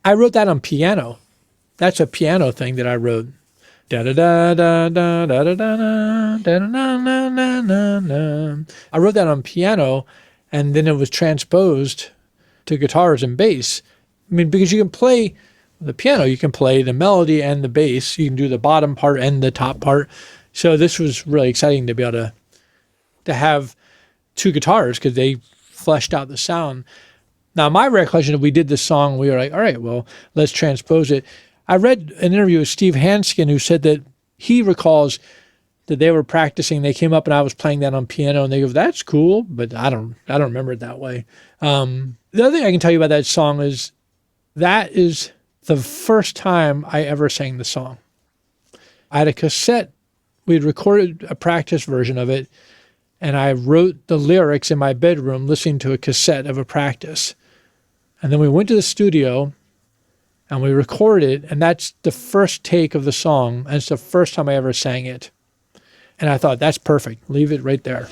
Speaker 2: I wrote that on piano. That's a piano thing that I wrote. I wrote that on piano, and then it was transposed to guitars and bass. I mean, because you can play the piano, you can play the melody and the bass. You can do the bottom part and the top part. So this was really exciting to be able to have two guitars because they fleshed out the sound. Now, my recollection, we did this song, we were like, all right, well, let's transpose it. I read an interview with Steve Hansgen who said that he recalls that they were practicing. They came up and I was playing that on piano, and they go, "That's cool," but I don't remember it that way. The other thing I can tell you about that song is that is the first time I ever sang the song. I had a cassette. We had recorded a practice version of it, and I wrote the lyrics in my bedroom listening to a cassette of a practice. And then we went to the studio and we recorded, and that's the first take of the song, and it's the first time I ever sang it. And I thought, that's perfect. Leave it right there.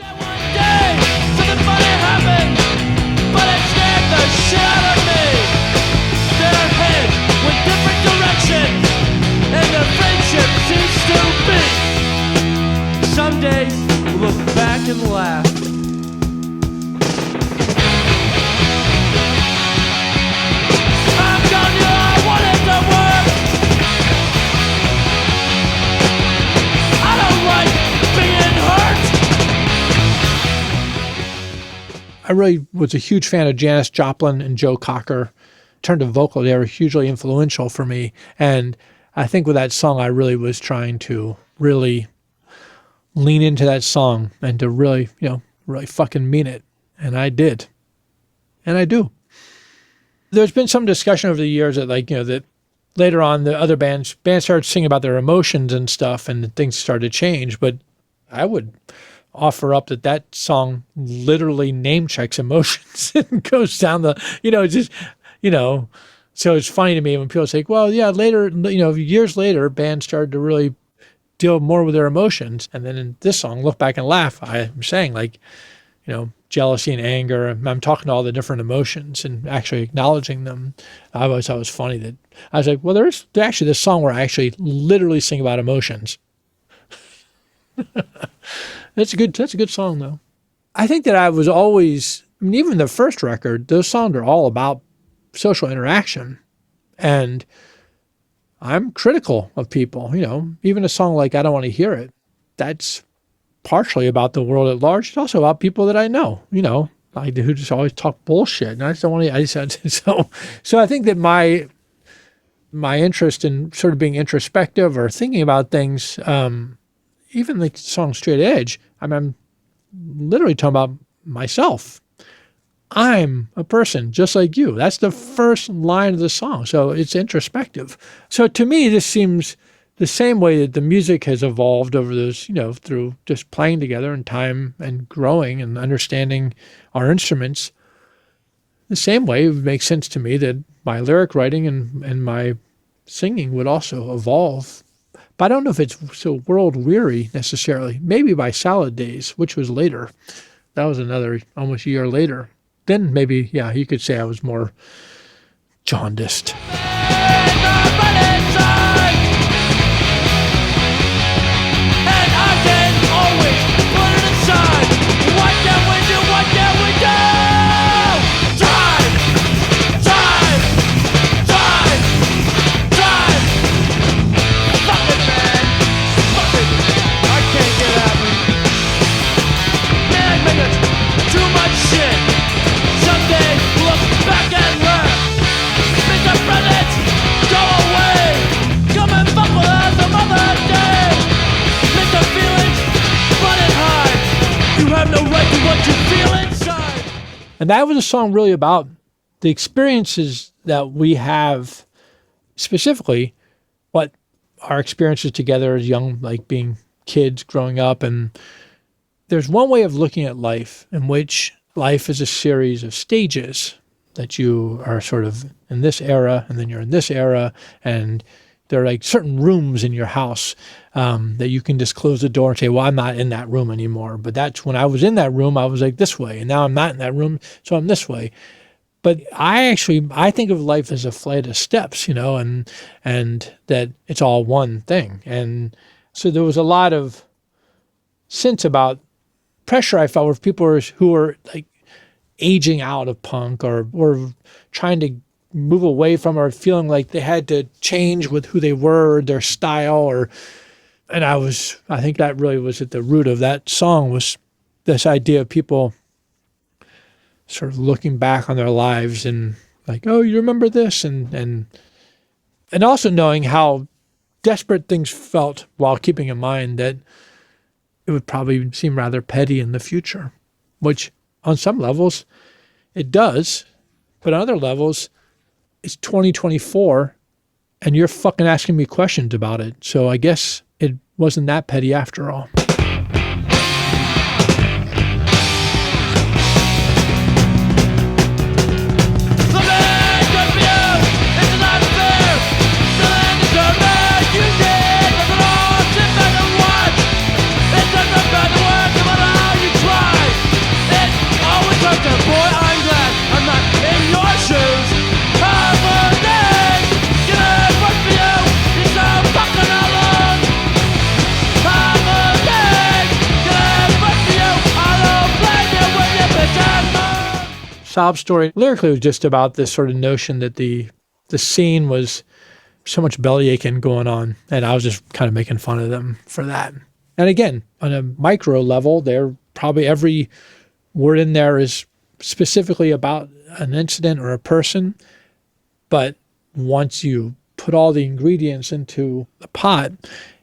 Speaker 3: Some days we'll look back and laugh. I'm telling you, I wanted to work. I don't like being hurt.
Speaker 2: I really was a huge fan of Janis Joplin and Joe Cocker. In terms of vocal, they were hugely influential for me. And I think with that song, I really was trying to really lean into that song and to really, really fucking mean it. And I did. And I do. There's been some discussion over the years that that later on the other bands started singing about their emotions and stuff, and things started to change. But I would offer up that song literally name checks emotions and goes down so it's funny to me when people say, well, yeah, later, years later, bands started to really deal more with their emotions. And then in this song, Look Back and Laugh, I'm saying jealousy and anger. I'm talking to all the different emotions and actually acknowledging them. I always thought it was funny that I was like, well, there's actually this song where I actually literally sing about emotions. That's a good song though. I think that I was always, even the first record, those songs are all about social interaction. And I'm critical of people, even a song like I Don't Want to Hear It, that's partially about the world at large. It's also about people that I know, who just always talk bullshit. And I just don't want to, so I think that my interest in sort of being introspective or thinking about things, even the song Straight Edge, I'm literally talking about myself. I'm a person just like you. That's the first line of the song. So it's introspective. So to me, this seems the same way that the music has evolved over those, through just playing together and time and growing and understanding our instruments. The same way it would make sense to me that my lyric writing and my singing would also evolve. But I don't know if it's so world weary necessarily. Maybe by Salad Days, which was later. That was another almost a year later. Then maybe, you could say I was more jaundiced. And that was a song really about the experiences that we have, specifically what our experiences together as young, like being kids growing up. And there's one way of looking at life in which life is a series of stages that you are sort of in this era, and then you're in this era, and there are like certain rooms in your house that you can just close the door and say, well, I'm not in that room anymore. But that's when I was in that room, I was like this way. And now I'm not in that room, so I'm this way. But I think of life as a flight of steps, and that it's all one thing. And so there was a lot of sense about pressure I felt with people who were like aging out of punk or trying to move away from or feeling like they had to change with who they were, their style, and I think that really was at the root of that song, was this idea of people sort of looking back on their lives and like, oh, you remember this? And also knowing how desperate things felt while keeping in mind that it would probably seem rather petty in the future, which on some levels it does, but on other levels, it's 2024 and you're fucking asking me questions about it. So I guess it wasn't that petty after all. Sob Story lyrically was just about this sort of notion that the scene was so much belly aching going on, and I was just kind of making fun of them for that. And again, on a micro level, they're probably every word in there is specifically about an incident or a person, but once you put all the ingredients into the pot,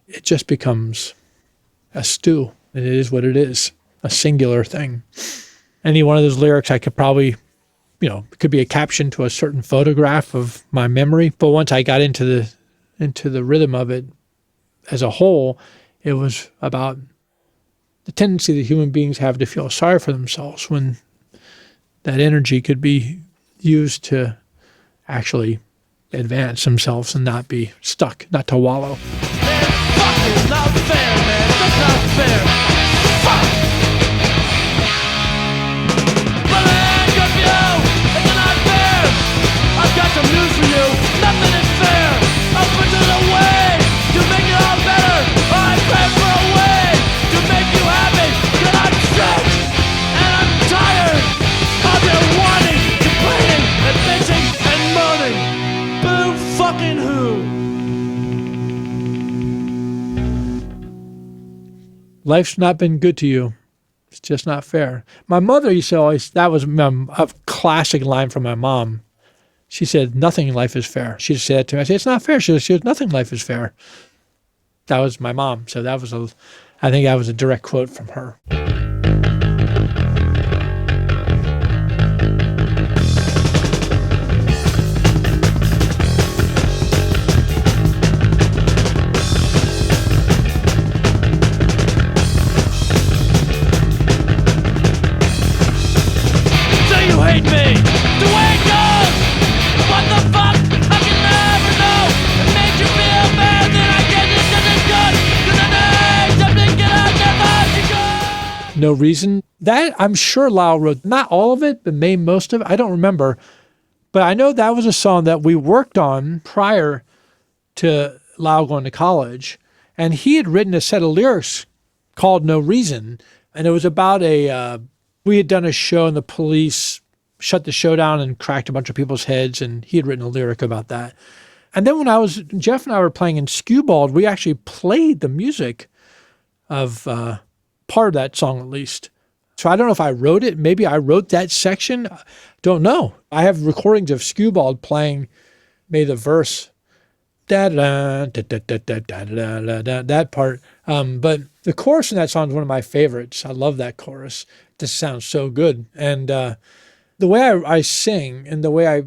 Speaker 2: it just becomes a stew. It is what it is, a singular thing. Any one of those lyrics I could probably, it could be a caption to a certain photograph of my memory. But once I got into the rhythm of it as a whole, it was about the tendency that human beings have to feel sorry for themselves when that energy could be used to actually advance themselves and not be stuck, not to wallow.
Speaker 3: Fucking not fair, man. That's not fair. Fuck!
Speaker 2: life's not been good to you. It's just not fair. My mother used to always, that was a classic line from my mom. She said, nothing in life is fair. She just said that to me. I said, it's not fair. She said, nothing in life is fair. That was my mom. So I think that was a direct quote from her. No Reason. That, I'm sure Lyle wrote, not all of it, but maybe most of it. I don't remember. But I know that was a song that we worked on prior to Lyle going to college. And he had written a set of lyrics called No Reason. And it was about we had done a show and the police shut the show down and cracked a bunch of people's heads. And he had written a lyric about that. And then when Jeff and I were playing in Skewbald, we actually played the music of part of that song at least. So I don't know if I wrote it. Maybe I wrote that section. Don't know. I have recordings of Skewbald playing maybe the verse, that part. But the chorus in that song is one of my favorites. I love that chorus. It just sounds so good. And the way I sing and the way I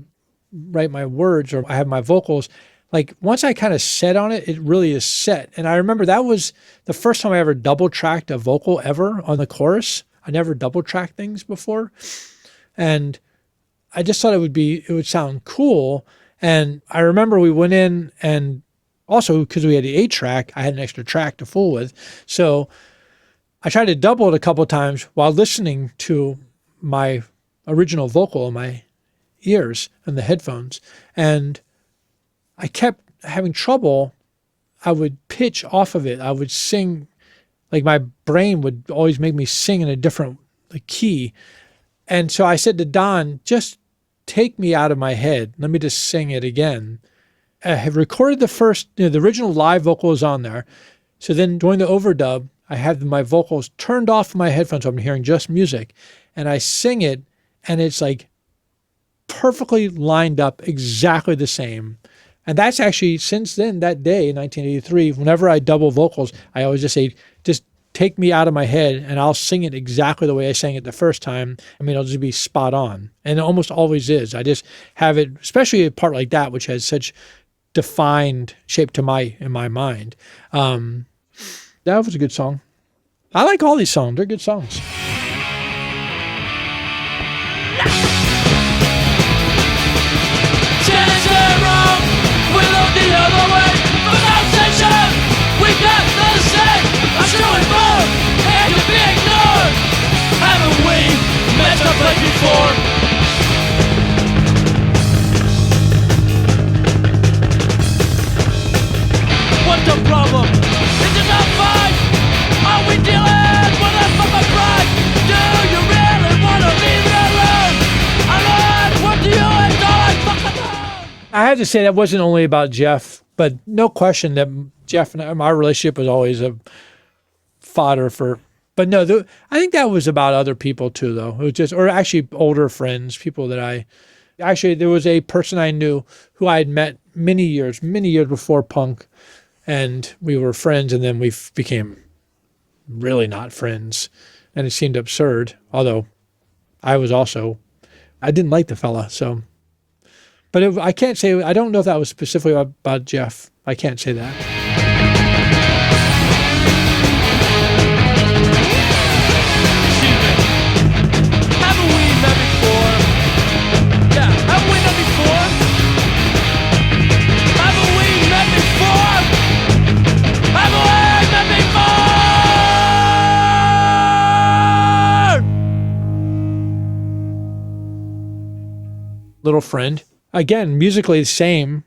Speaker 2: write my words or I have my vocals, like once I kind of set on it, it really is set. And I remember that was the first time I ever double tracked a vocal ever on the chorus. I never double tracked things before. And I just thought it would sound cool. And I remember we went in, and also because we had the 8-track, I had an extra track to fool with. So I tried to double it a couple of times while listening to my original vocal in my ears and the headphones. And I kept having trouble. I would pitch off of it. I would sing, like my brain would always make me sing in a different key. And so I said to Don, just take me out of my head. Let me just sing it again. I have recorded the first, the original live vocal is on there. So then during the overdub, I have my vocals turned off my headphones. So I'm hearing just music. And I sing it, and it's like perfectly lined up, exactly the same. And that's actually, since then, that day in 1983, whenever I double vocals, I always just say, just take me out of my head and I'll sing it exactly the way I sang it the first time. I mean, it'll just be spot on. And it almost always is. I just have it, especially a part like that, which has such defined shape in my mind. That was a good song. I like all these songs. They're good songs.
Speaker 3: The other way, pronunciation, we got the same. I'm showing more, and to be ignored. Haven't we messed up like before? What's the problem? Is it not fine? Are we dealing with a fucking pride? Do you really want to leave it alone? I learned what do you and all I fucking know.
Speaker 2: I had to say that wasn't only about Jeff, but no question that Jeff and my relationship was always a fodder for, but no, I think that was about other people too, though. It was just, or actually older friends, people that there was a person I knew who I had met many years before punk, and we were friends, and then we became really not friends, and it seemed absurd, although I didn't like the fella, so. But I can't say, I don't know if that was specifically about Jeff. I can't say that.
Speaker 3: Haven't we met before? Yeah, haven't we met before? Haven't we met before? Haven't we met before?
Speaker 2: Little Friend. Again, musically the same.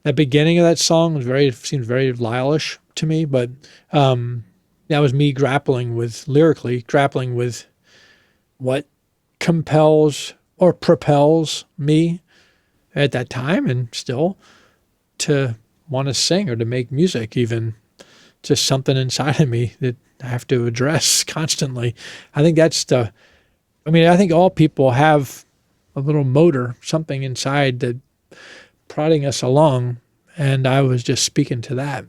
Speaker 2: The beginning of that song seemed very Lyle-ish to me, but that was me lyrically grappling with what compels or propels me at that time and still to want to sing or to make music even. just something inside of me that I have to address constantly. I think I think all people have a little motor, something inside that prodding us along. And I was just speaking to that.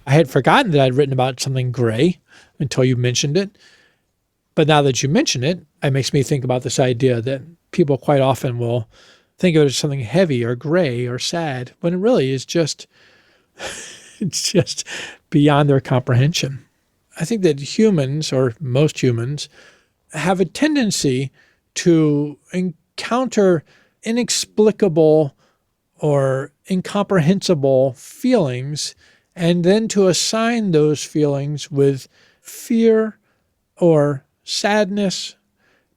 Speaker 2: I had forgotten that I'd written about something gray until you mentioned it. But now that you mention it, it makes me think about this idea that people quite often will think of it as something heavy or gray or sad, when it really is just, it's just beyond their comprehension. I think that humans, or most humans, have a tendency to encounter inexplicable or incomprehensible feelings and then to assign those feelings with fear or sadness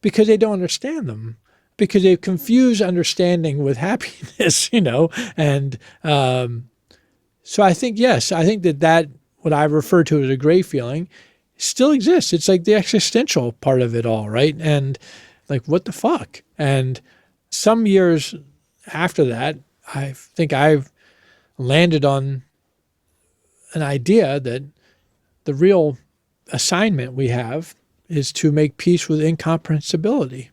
Speaker 2: because they don't understand them, because they confuse understanding with happiness, And so I think, yes, I think that what I refer to as a gray feeling still exists. It's like the existential part of it all, right? And like, what the fuck? And some years after that, I think I've landed on an idea that the real assignment we have is to make peace with incomprehensibility.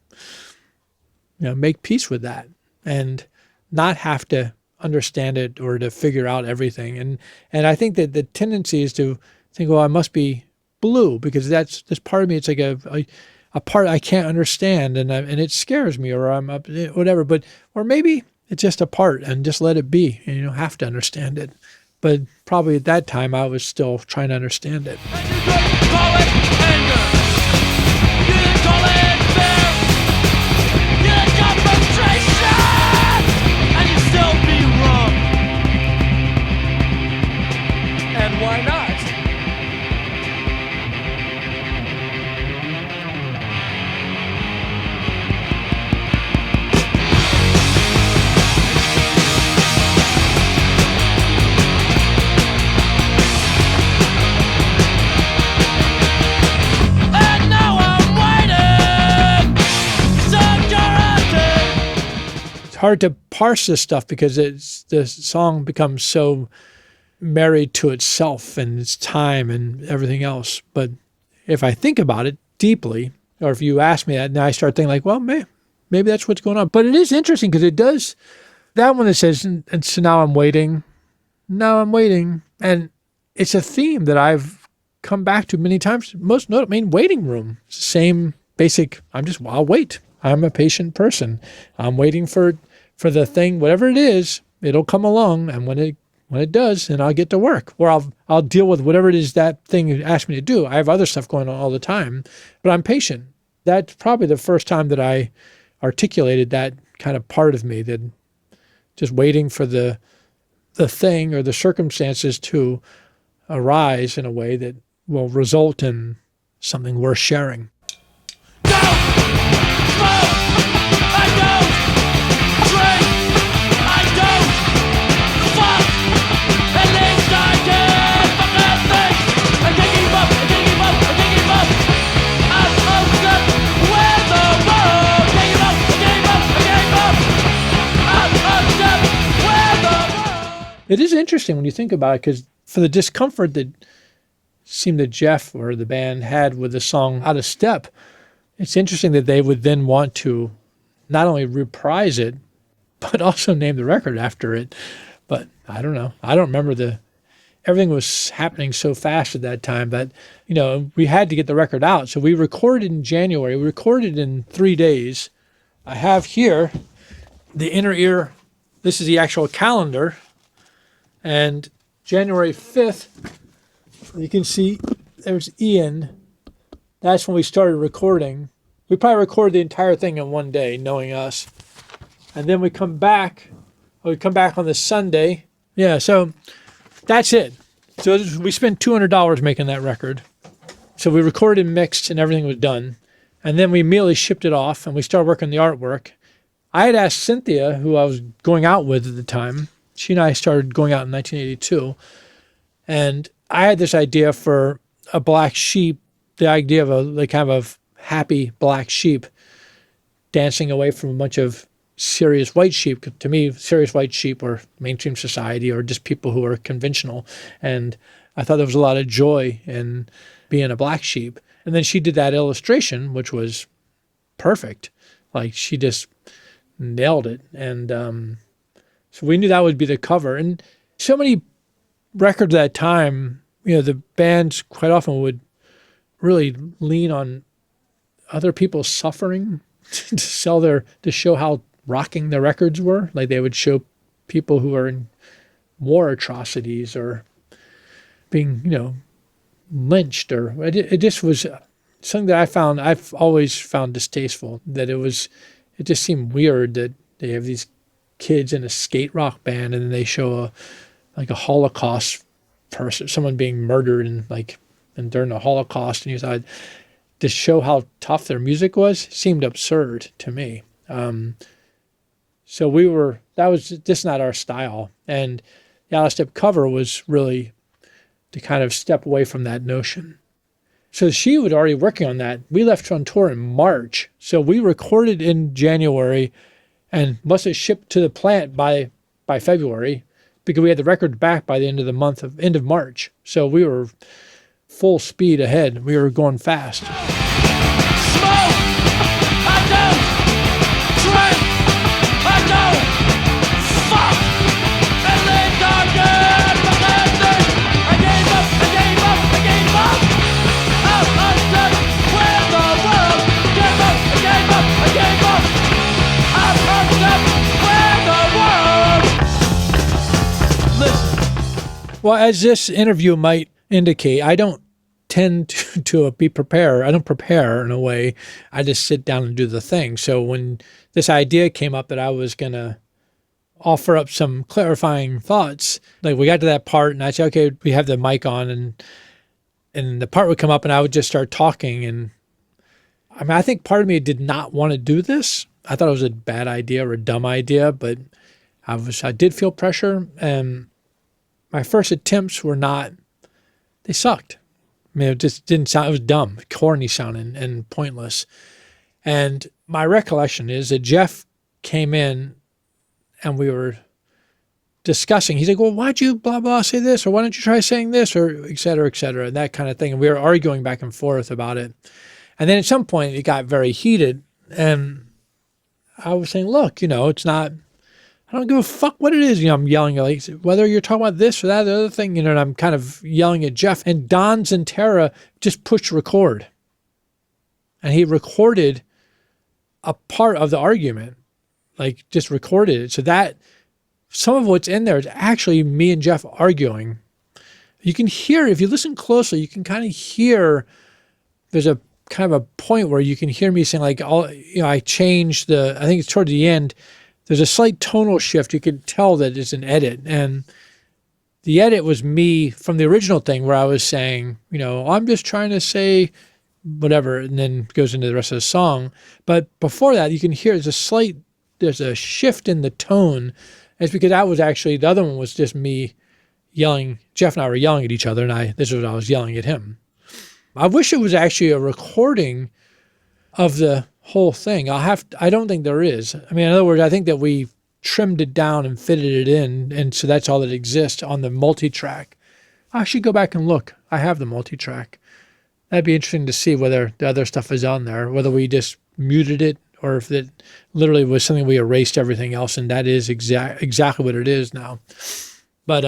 Speaker 2: Make peace with that and not have to understand it or to figure out everything. And I think that the tendency is to think, well, I must be blue because that's part of me. It's like a part I can't understand and it scares me, or I'm up, whatever. Or maybe it's just a part and just let it be, and you don't have to understand it. But probably at that time, I was still trying to understand it.
Speaker 3: And you couldn't call it anger. You didn't call it fear. You didn't call frustration. And you'd still be wrong. And why not?
Speaker 2: Hard to parse this stuff because the song becomes so married to itself and its time and everything else. But if I think about it deeply, or if you ask me that, now I start thinking like, well, maybe that's what's going on. But it is interesting because it does, that one that says, and so now I'm waiting. Now I'm waiting. And it's a theme that I've come back to many times. Most notably, waiting room. It's the same basic, I'll wait. I'm a patient person. I'm waiting for the thing, whatever it is, it'll come along. And when it does, then I'll get to work, or I'll deal with whatever it is that thing asked me to do. I have other stuff going on all the time, but I'm patient. That's probably the first time that I articulated that kind of part of me, that just waiting for the thing or the circumstances to arise in a way that will result in something worth sharing. It is interesting when you think about it, because for the discomfort that seemed that Jeff or the band had with the song Out of Step, it's interesting that they would then want to not only reprise it, but also name the record after it. But I don't know. I don't remember everything was happening so fast at that time that, we had to get the record out. So we recorded in January. We recorded in 3 days. I have here the inner ear. This is the actual calendar. And January 5th, you can see there's Ian. That's when we started recording. We probably recorded the entire thing in one day, knowing us. And then we come back on the Sunday. Yeah, so that's it. So we spent $200 making that record. So we recorded and mixed and everything was done. And then we immediately shipped it off and we started working on the artwork. I had asked Cynthia, who I was going out with at the time. She and I started going out in 1982. And I had this idea for a black sheep, the idea of a kind of happy black sheep dancing away from a bunch of serious white sheep. To me, serious white sheep were mainstream society or just people who are conventional. And I thought there was a lot of joy in being a black sheep. And then she did that illustration, which was perfect. Like she just nailed it. And so we knew that would be the cover. And so many records at that time, the bands quite often would really lean on other people's suffering to show how rocking the records were. Like they would show people who are in war atrocities or being, lynched, or it just was something that I've always found distasteful, that it just seemed weird that they have these kids in a skate rock band and then they show a Holocaust person, someone being murdered and during the Holocaust, and you thought to show how tough their music was seemed absurd to me. So that was just not our style. And the Out of Step cover was really to kind of step away from that notion. So she was already working on that. We left on tour in March. So we recorded in January and must have shipped to the plant by February, because we had the record back by the end of March. So we were full speed ahead. We were going fast.
Speaker 3: Smoke! I don't! Drink! I don't! Fuck! And then darken! I gave up! I gave up! I gave up! Out of step with the world! Gave up! I gave up! I gave up! Out of step with the world! Listen.
Speaker 2: Well, as this interview might indicate, I don't tend to be prepared. I don't prepare in a way. I just sit down and do the thing. So when this idea came up that I was going to offer up some clarifying thoughts, like we got to that part and I said, okay, we have the mic on, and the part would come up and I would just start talking. And I think part of me did not want to do this. I thought it was a bad idea or a dumb idea, but I did feel pressure, and my first attempts they sucked. It just didn't sound, it was dumb, corny sounding and pointless. And my recollection is that Jeff came in and we were discussing. He's like, well, why'd you blah, blah, say this? Or why don't you try saying this? Or et cetera, and that kind of thing. And we were arguing back and forth about it. And then at some point it got very heated. And I was saying, look, it's not, I don't give a fuck what it is. I'm yelling, like, whether you're talking about this or that, the other thing, and I'm kind of yelling at Jeff. And Don Zientara just pushed record. And he recorded a part of the argument, like just recorded it. So that some of what's in there is actually me and Jeff arguing. You can hear, if you listen closely, you can kind of hear, there's a kind of a point where you can hear me saying like, I changed I think it's toward the end, there's a slight tonal shift. You can tell that it's an edit. And the edit was me from the original thing where I was saying, I'm just trying to say whatever, and then goes into the rest of the song. But before that, you can hear there's a shift in the tone. It's because that was actually, the other one was just me yelling. Jeff and I were yelling at each other, and this is what I was yelling at him. I wish it was actually a recording of the whole thing. I don't think there is. In other words, I think that we trimmed it down and fitted it in, and so that's all that exists on the multi-track. I should go back and look. I have the multi-track. That'd be interesting to see whether the other stuff is on there, whether we just muted it or if it literally was something we erased everything else, and that is exactly what it is now. But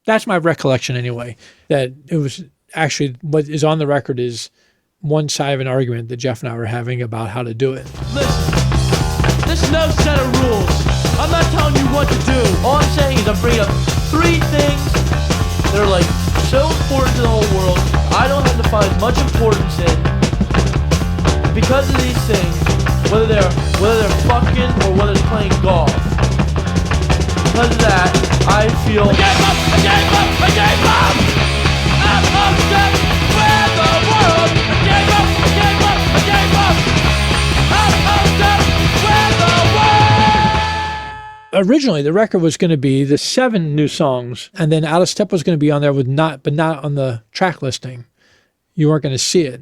Speaker 2: that's my recollection anyway, that it was actually what is on the record is one side of an argument that Jeff and I were having about how to do it.
Speaker 3: Listen, there's no set of rules. I'm not telling you what to do. All I'm saying is I'm bringing up 3 things that are like so important to the whole world. I don't have to find much importance in because of these things, whether they're fucking or whether they're playing golf. Because of that, I feel I gave up. I'm upset with the world.
Speaker 2: originally the record was going to be the 7 new songs, and then Out of Step was going to be on there but not on the track listing. You weren't going to see it.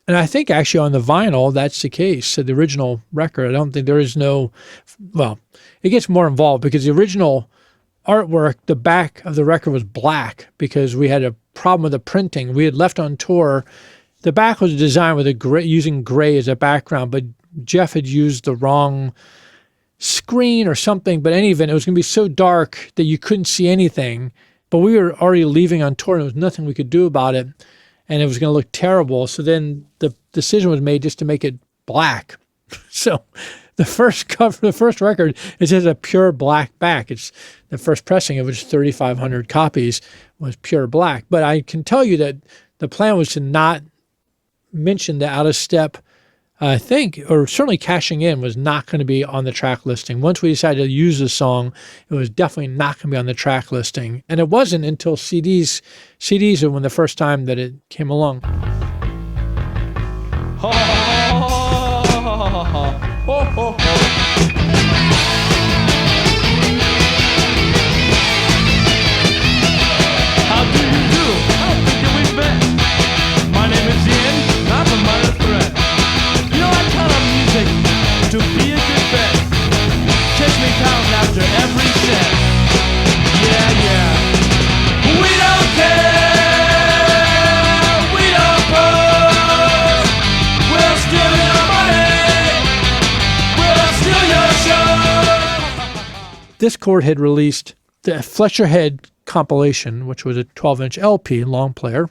Speaker 2: And I think actually on the vinyl, that's the case. So the original record, I don't think there is well, it gets more involved because the original artwork, the back of the record was black because we had a problem with the printing. We had left on tour. The back was designed with using gray as a background, but Jeff had used the wrong screen or something. But in any event, it was going to be so dark that you couldn't see anything. But we were already leaving on tour, and there was nothing we could do about it. And it was going to look terrible. So then the decision was made just to make it black. So the first record, it has a pure black back. It's the first pressing, of which 3,500 copies was pure black. But I can tell you that the plan was to not mention the Out of Step, I think, or certainly Cashing In was not going to be on the track listing. Once we decided to use the song, it was definitely not going to be on the track listing. And it wasn't until CDs are when the first time that it came along.
Speaker 3: How do you do? How think we've met? My name is Ian, and I'm a minor threat. You know I count on music to be a good bet. Catch me counting after every set. Yeah. We don't care. We don't pose. We'll steal your money. We'll steal your show.
Speaker 2: Discord had released the Fletcher Head compilation, which was a 12-inch LP, long player.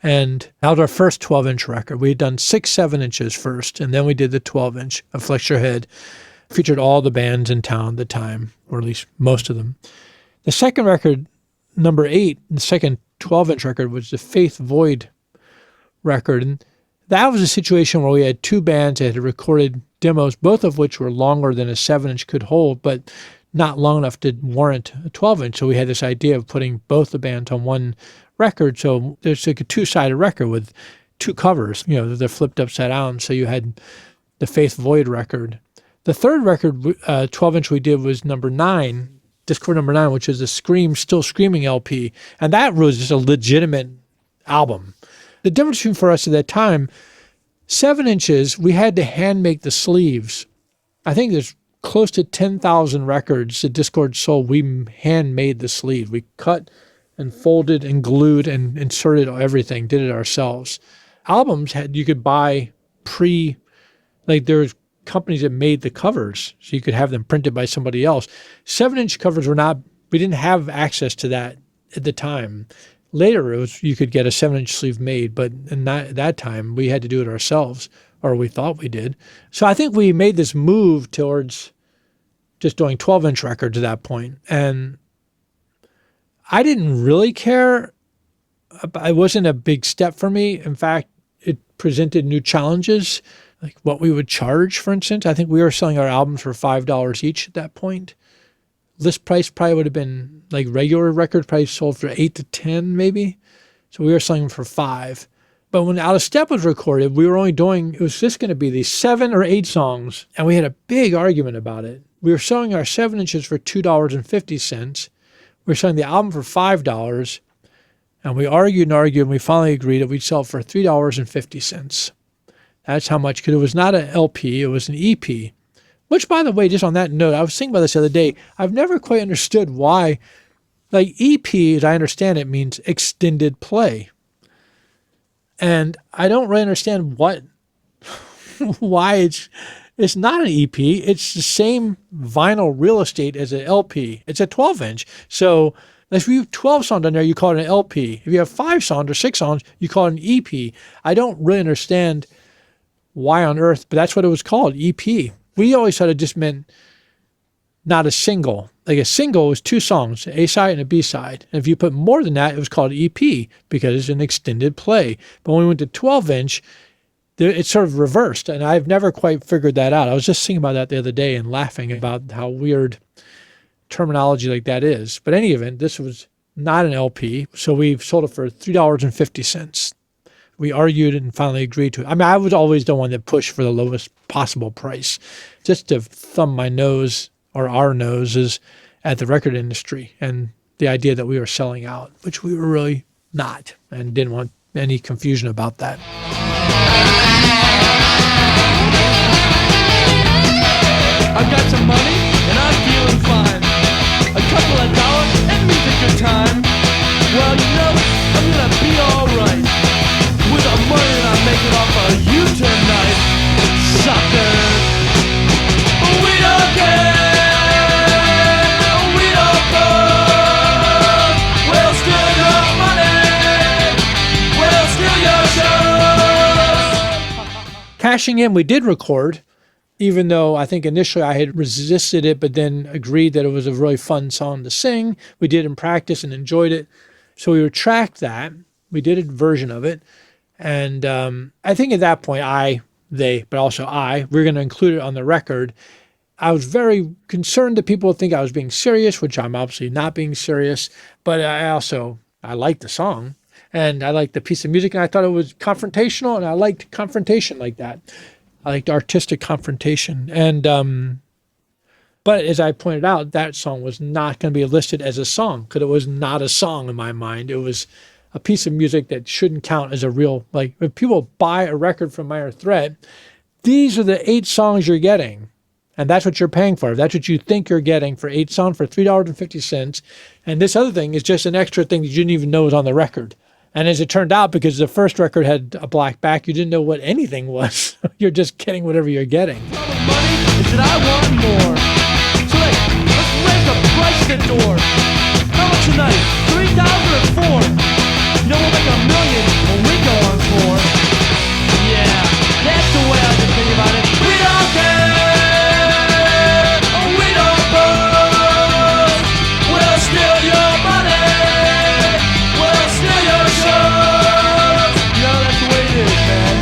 Speaker 2: And that was our first 12-inch record. We had done 6 7-inches first, and then we did the 12-inch of Fletcher Head. Featured all the bands in town at the time, or at least most of them. The second record, number 8, the second 12-inch record, was the Faith Void record. And that was a situation where we had 2 bands that had recorded demos, both of which were longer than a 7-inch could hold, but not long enough to warrant a 12-inch. So we had this idea of putting both the bands on one record. So there's like a 2-sided record with 2 covers, they're flipped upside down. So you had the Faith Void record. The third record, 12-inch we did was number 9, Discord number 9, which is the Still Screaming LP. And that was just a legitimate album. The difference for us at that time, 7 inches, we had to hand make the sleeves. I think there's close to 10,000 records that Discord sold. We hand made the sleeve. We cut and folded and glued and inserted everything, did it ourselves. Albums you could buy there's companies that made the covers, so you could have them printed by somebody else. 7-inch covers we didn't have access to that at the time. Later, you could get a 7-inch sleeve made, but in that time, we had to do it ourselves, or we thought we did. So I think we made this move towards just doing 12-inch records at that point. And I didn't really care. It wasn't a big step for me. In fact, it presented new challenges, like what we would charge, for instance. I think we were selling our albums for $5 each at that point. List price probably would have been, like regular record price sold for $8 to $10 maybe. So we were selling them for $5. But when Out of Step was recorded, we were only it was just going to be these 7 or 8 songs. And we had a big argument about it. We were selling our 7 inches for $2.50. We were selling the album for $5. And we argued, and we finally agreed that we'd sell it for $3.50. That's how much, because it was not an LP, it was an EP. Which, by the way, just on that note, I was thinking about this the other day. I've never quite understood why, EP, as I understand it, means extended play. And I don't really understand why it's not an EP. It's the same vinyl real estate as an LP. It's a 12-inch. So if you have 12 songs on there, you call it an LP. If you have 5 songs or 6 songs, you call it an EP. I don't really understand why on earth, but that's what it was called, EP. We always thought it just meant not a single. Like a single was 2 songs, an A-side and a B-side. And if you put more than that, it was called EP because it's an extended play. But when we went to 12-inch, it's sort of reversed, and I've never quite figured that out. I was just thinking about that the other day and laughing about how weird terminology like that is. But in any event, this was not an LP, so we sold it for $3.50. We argued and finally agreed to it. I mean, I was always the one that pushed for the lowest possible price, just to thumb my nose or our noses at the record industry and the idea that we were selling out, which we were really not, and didn't want any confusion about that.
Speaker 3: I've got some money and I'm feeling fine. A couple of dollars and means a good time. Well, you know, I'm gonna be alright with the money that I'm making off of you tonight, sucker. We don't care, we don't care. We'll steal your money, we'll steal your show.
Speaker 2: Cashing in, we did record, even though I think initially I had resisted it, but then agreed that it was a really fun song to sing. We did in practice and enjoyed it. So we tracked that. We did a version of it. And I think at that point, we were going to include it on the record. I was very concerned that people would think I was being serious, which I'm obviously not being serious. But I liked the song and I liked the piece of music and I thought it was confrontational and I liked confrontation like that. I liked artistic confrontation. And, but as I pointed out, that song was not going to be listed as a song because it was not a song in my mind. It was a piece of music that shouldn't count as a real, like if people buy a record from Minor Threat, these are the 8 songs you're getting. And that's what you're paying for. That's what you think you're getting for 8 songs for $3.50. And this other thing is just an extra thing that you didn't even know was on the record. And as it turned out, because the first record had a black back, you didn't know what anything was. You're just getting whatever you're getting.
Speaker 3: Money is that I want more. So let's raise the price at the door. How much tonight? 3,000 or 4? You know we'll make $1 million when we go on tour. Yeah, that's the way I can think about it. We don't care. Oh, we don't budge. We'll steal your money. We'll steal your show. You know that's the way it is, man.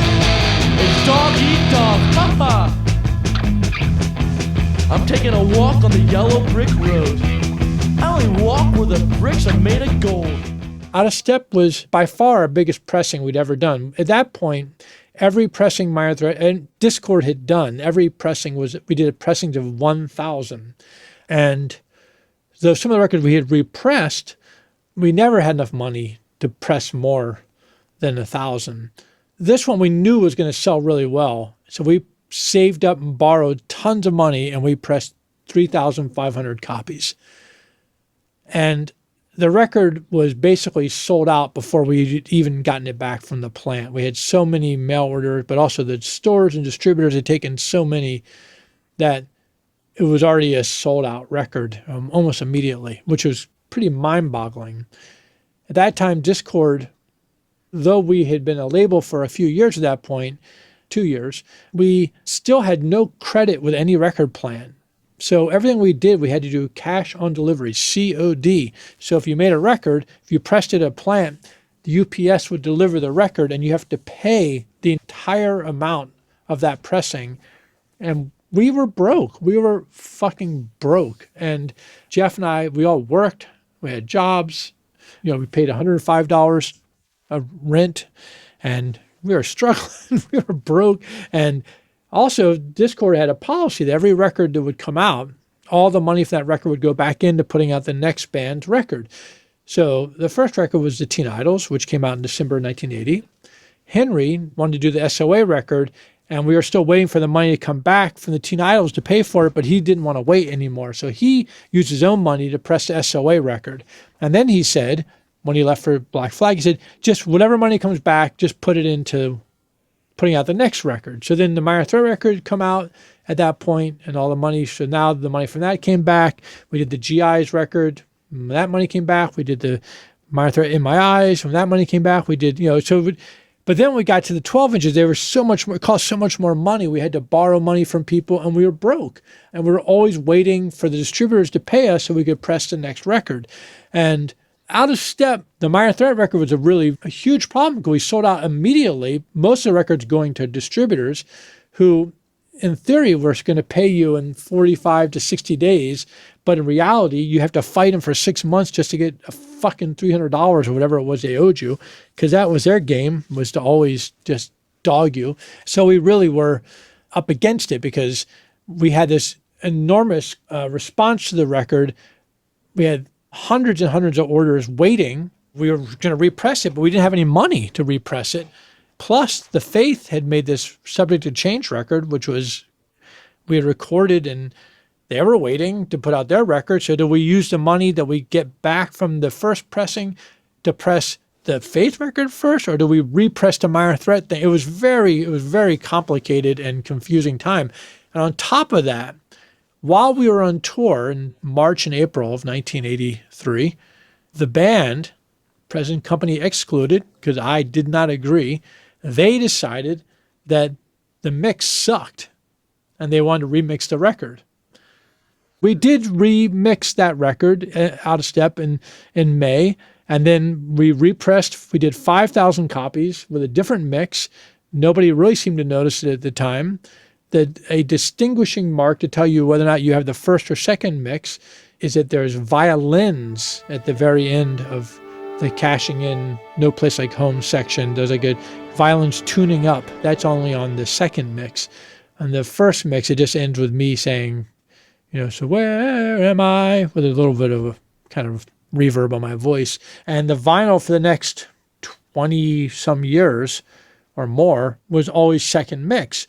Speaker 3: It's dog eat dog. Ha I'm taking a walk on the yellow brick road. I only walk where the bricks are made of gold.
Speaker 2: Out of Step was by far our biggest pressing we'd ever done. At that point, every pressing Minor Threat and Discord had done, every pressing we did a pressing of 1,000. And though some of the records we had repressed, we never had enough money to press more than 1,000. This one we knew was going to sell really well. So we saved up and borrowed tons of money and we pressed 3,500 copies. And the record was basically sold out before we'd even gotten it back from the plant. We had so many mail orders, but also the stores and distributors had taken so many that it was already a sold out record almost immediately, which was pretty mind-boggling. At that time, Discord, though we had been a label for a few years at that point, 2 years, we still had no credit with any record plant. So everything we did, we had to do cash on delivery, COD. So if you made a record, if you pressed it at a plant, the UPS would deliver the record and you have to pay the entire amount of that pressing. And we were broke. We were fucking broke. And Jeff and I, we all worked. We had jobs. You know, we paid $105 of rent and we were struggling. We were broke. And also, Discord had a policy that every record that would come out, all the money from that record would go back into putting out the next band's record. So the first record was the Teen Idols, which came out in December 1980. Henry wanted to do the SOA record, and we were still waiting for the money to come back from the Teen Idols to pay for it, but he didn't want to wait anymore. So he used his own money to press the SOA record. And then he said, when he left for Black Flag, he said, just whatever money comes back, just put it into putting out the next record. So then the Minor Threat record come out at that point and all the money. So now the money from that came back. We did the GI's record. When that money came back. We did the Minor Threat In My Eyes. When that money came back, we did, but then when we got to the 12 inches, they were so much more, it cost so much more money. We had to borrow money from people and we were broke. And we were always waiting for the distributors to pay us so we could press the next record. And Out of Step, the Minor Threat record was a huge problem because we sold out immediately. Most of the records going to distributors who, in theory, were going to pay you in 45 to 60 days. But in reality, you have to fight them for 6 months just to get a fucking $300 or whatever it was they owed you, because that was their game, was to always just dog you. So we really were up against it because we had this enormous response to the record. We had hundreds and hundreds of orders waiting. We were going to repress it, but we didn't have any money to repress it. Plus, The Faith had made this Subject to Change record, which was, we had recorded, and they were waiting to put out their record. So do we use the money that we get back from the first pressing to press the Faith record first, or do we repress the Minor Threat thing? It was very complicated and confusing time. And on top of that, while we were on tour in March and April of 1983, the band, present company excluded, because I did not agree, they decided that the mix sucked and they wanted to remix the record. We did remix that record, Out of Step, in May, and then we repressed. We did 5,000 copies with a different mix. Nobody really seemed to notice it at the time. That a distinguishing mark to tell you whether or not you have the first or second mix is that there's violins at the very end of the cashing in No Place Like Home section. There's like a violins tuning up. That's only on the second mix. On the first mix, it just ends with me saying, so where am I? With a little bit of a kind of reverb on my voice. And the vinyl for the next 20 some years or more was always second mix.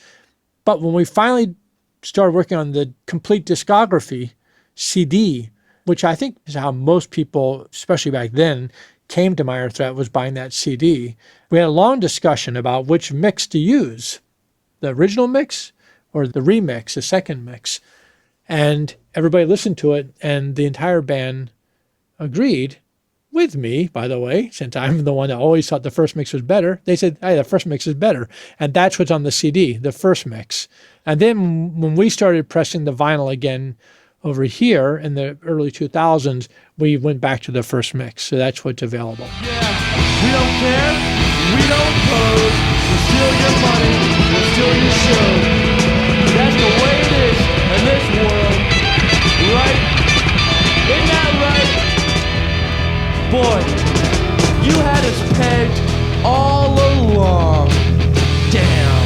Speaker 2: But when we finally started working on the complete discography CD, which I think is how most people, especially back then, came to Minor Threat, was buying that CD. We had a long discussion about which mix to use, the original mix or the remix, the second mix. And everybody listened to it, and the entire band agreed with me, by the way, since I'm the one that always thought the first mix was better. They said, hey, the first mix is better. And that's what's on the CD, the first mix. And then when we started pressing the vinyl again over here in the early 2000s, we went back to the first mix. So that's what's available.
Speaker 3: Yeah, we don't care, we don't pose, we'll steal your money, we'll steal your show. That's the way it is in this world, right? Isn't that right? Boy, you had us pegged all along. Damn.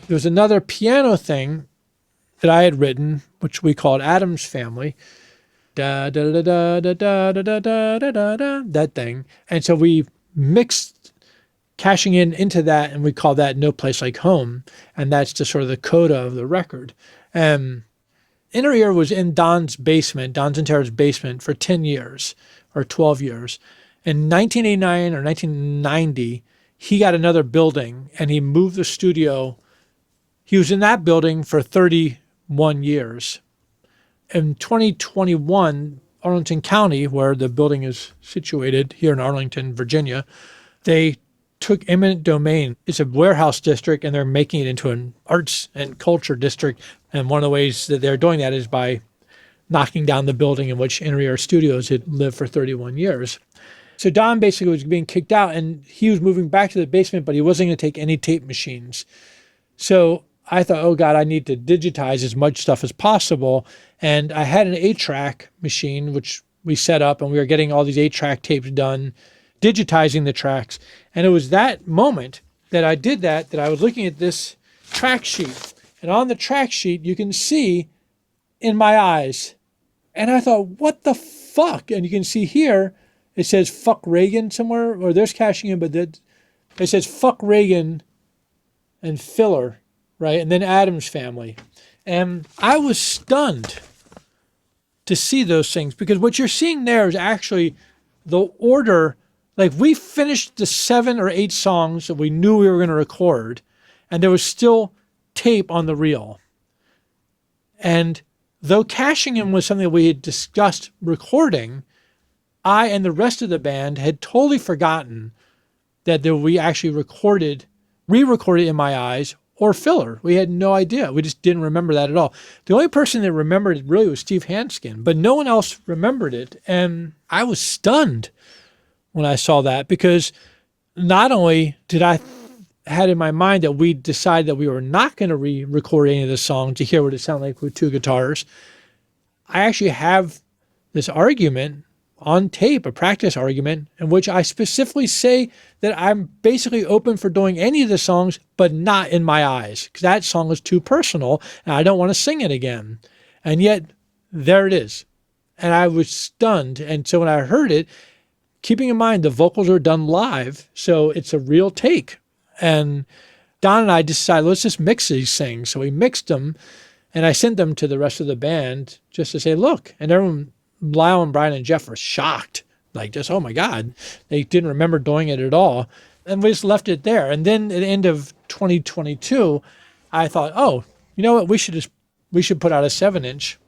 Speaker 2: There was another piano thing that I had written, which we called Adam's Family. Da da da da da da da da da da da, that thing. And so we mixed cashing in into that, and we call that No Place Like Home. And that's just sort of the coda of the record. Inner Ear was in Don's basement, Don Zientara's basement, for 10 years or 12 years. In 1989 or 1990, he got another building and he moved the studio. He was in that building for 31 years. In 2021, Arlington County, where the building is situated here in Arlington, Virginia, they took eminent domain. It's a warehouse district, and they're making it into an arts and culture district. And one of the ways that they're doing that is by knocking down the building in which Inner Ear Studios had lived for 31 years. So Don basically was being kicked out, and he was moving back to the basement, but he wasn't going to take any tape machines. So I thought, oh God, I need to digitize as much stuff as possible. And I had an 8-track machine, which we set up, and we were getting all these 8-track tapes done, digitizing the tracks. And it was that moment that I did that I was looking at this track sheet. And on the track sheet, you can see in my eyes. And I thought, what the fuck? And you can see here, it says fuck Reagan somewhere, or there's cashing in, but it says fuck Reagan and filler. Right, and then Adam's Family. And I was stunned to see those things, because what you're seeing there is actually the order. Like, we finished the 7 or 8 songs that we knew we were going to record, and there was still tape on the reel. And though cashing in was something that we had discussed recording, I and the rest of the band had totally forgotten that we actually re-recorded In My Eyes or filler. We had no idea. We just didn't remember that at all. The only person that remembered it really was Steve Hansgen, but no one else remembered it. And I was stunned when I saw that, because not only did I had in my mind that we decided that we were not going to re-record any of the songs to hear what it sounded like with 2 guitars, I actually have this argument on tape, a practice argument, in which I specifically say that I'm basically open for doing any of the songs, but not In My Eyes, because that song is too personal and I don't want to sing it again. And yet, there it is. And I was stunned. And so when I heard it, keeping in mind the vocals are done live, so it's a real take. And Don and I decided, let's just mix these things. So we mixed them, and I sent them to the rest of the band just to say, look. And everyone, Lyle and Brian and Jeff, were shocked. Like, just, oh my God. They didn't remember doing it at all. And we just left it there. And then at the end of 2022, I thought, oh, you know what? We should put out a 7-inch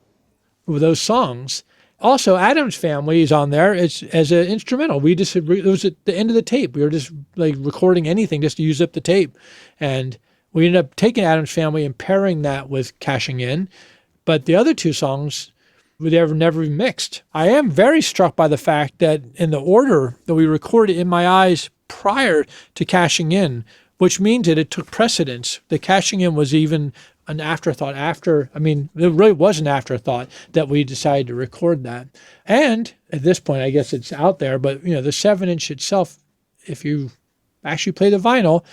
Speaker 2: with those songs. Also, Adam's Family is on there as an instrumental. It was at the end of the tape. We were just like recording anything just to use up the tape. And we ended up taking Adam's Family and pairing that with Cashing In. But the other two songs, they were never mixed. I am very struck by the fact that in the order that we recorded In My Eyes prior to Cashing In, which means that it took precedence. The Cashing In was even an afterthought it really was an afterthought that we decided to record that. And at this point, I guess it's out there, but the 7-inch itself, if you actually play the vinyl,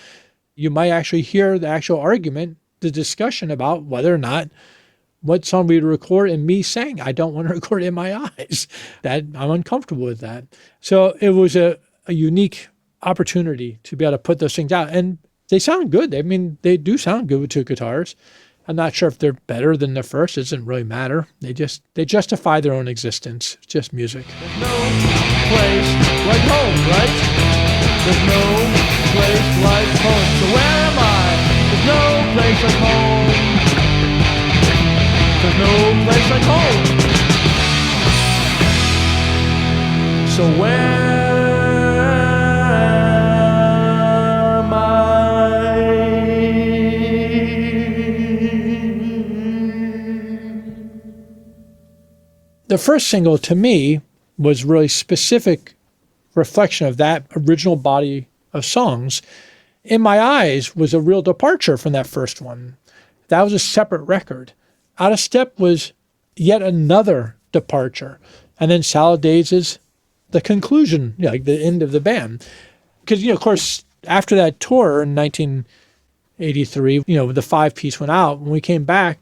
Speaker 2: you might actually hear the actual argument, the discussion about whether or not what song we'd record, and me saying, I don't want to record In My Eyes. That I'm uncomfortable with that. So it was a unique opportunity to be able to put those things out. And they sound good. They do sound good with two guitars. I'm not sure if they're better than the first. It doesn't really matter. They justify their own existence. It's just music.
Speaker 3: There's no place like home, right? There's no place like home. So where am I? There's no place like home. There's no place like home. So where am I?
Speaker 2: The first single to me was really specific reflection of that original body of songs. In My Eyes was a real departure from that first one. That was a separate record. Out of Step was yet another departure. And then Salad Days is the conclusion, like the end of the band. Because, of course, after that tour in 1983, the 5-piece went out. When we came back,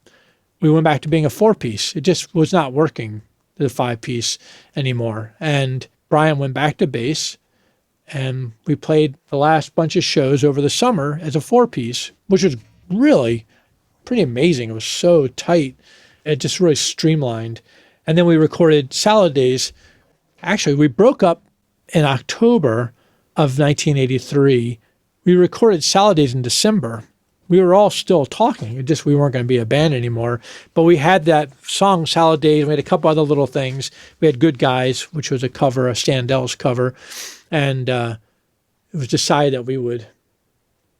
Speaker 2: we went back to being a 4-piece. It just was not working, the 5-piece anymore. And Brian went back to bass, and we played the last bunch of shows over the summer as a 4-piece, which was really pretty amazing. It was so tight. It just really streamlined. And then we recorded Salad Days. Actually, we broke up in October of 1983. We recorded Salad Days in December. We were all still talking. We weren't going to be a band anymore. But we had that song, Salad Days. We had a couple other little things. We had Good Guys, which was a cover, a Standell's cover. And it was decided that we would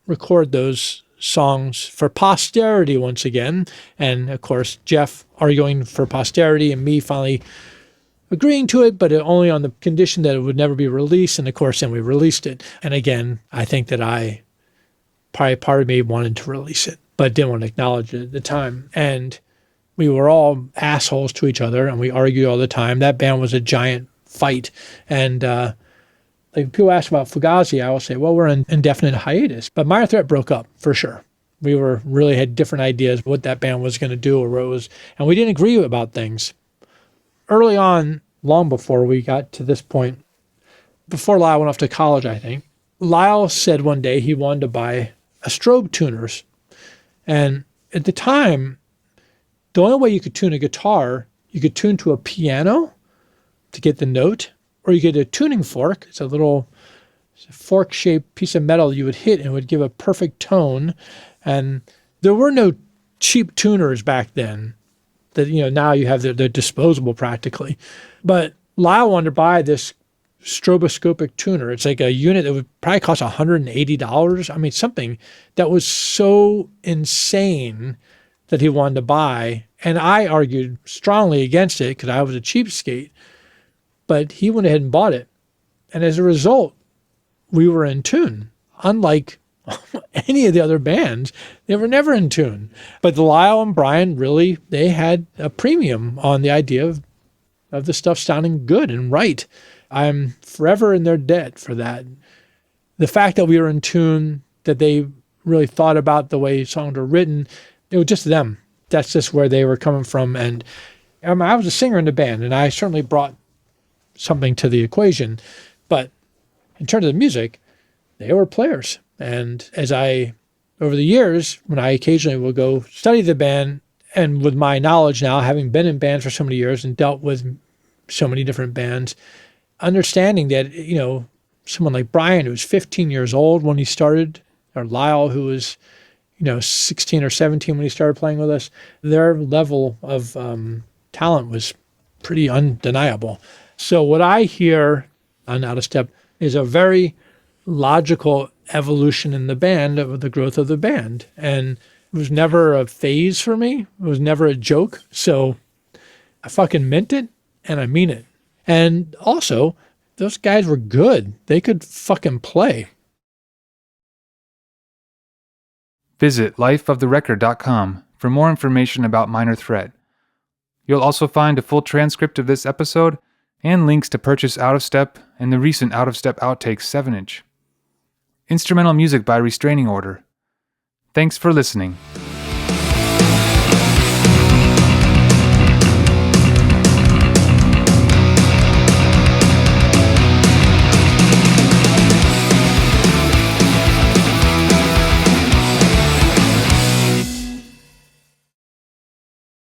Speaker 2: record those songs for posterity once again. And, of course, Jeff arguing for posterity and me finally agreeing to it, but only on the condition that it would never be released. And, of course, then we released it. And, again, I think that probably part of me wanted to release it, but didn't want to acknowledge it at the time. And we were all assholes to each other, and we argued all the time. That band was a giant fight. And like people ask about Fugazi, I will say, well, we're in indefinite hiatus. But Minor Threat broke up, for sure. We really had different ideas what that band was going to do or what it was, and we didn't agree about things. Early on, long before we got to this point, before Lyle went off to college, I think, Lyle said one day he wanted to buy a strobe tuners. And at the time, the only way you could tune a guitar, you could tune to a piano to get the note, or you get a tuning fork. It's a little fork-shaped piece of metal you would hit and it would give a perfect tone. And there were no cheap tuners back then that, now you have they're disposable practically. But Lyle wanted to buy this stroboscopic tuner. It's like a unit that would probably cost $180. Something that was so insane that he wanted to buy. And I argued strongly against it because I was a cheapskate. But he went ahead and bought it. And as a result, we were in tune. Unlike any of the other bands. They were never in tune. But Lyle and Brian really, they had a premium on the idea of the stuff sounding good and right. I'm forever in their debt for that. The fact that we were in tune, that they really thought about the way songs were written, it was just them. That's just where they were coming from. And I was a singer in the band, and I certainly brought something to the equation. But in terms of the music, they were players. And over the years, when I occasionally will go study the band, and with my knowledge now, having been in bands for so many years and dealt with so many different bands, understanding that, someone like Brian, who was 15 years old when he started, or Lyle, who was, 16 or 17 when he started playing with us, their level of talent was pretty undeniable. So what I hear on Out of Step is a very logical evolution in the band of the growth of the band. And it was never a phase for me. It was never a joke. So I fucking meant it, and I mean it. And also, those guys were good. They could fucking play.
Speaker 1: Visit lifeoftherecord.com for more information about Minor Threat. You'll also find a full transcript of this episode and links to purchase Out of Step and the recent Out of Step Outtakes 7-inch. Instrumental music by Restraining Order. Thanks for listening.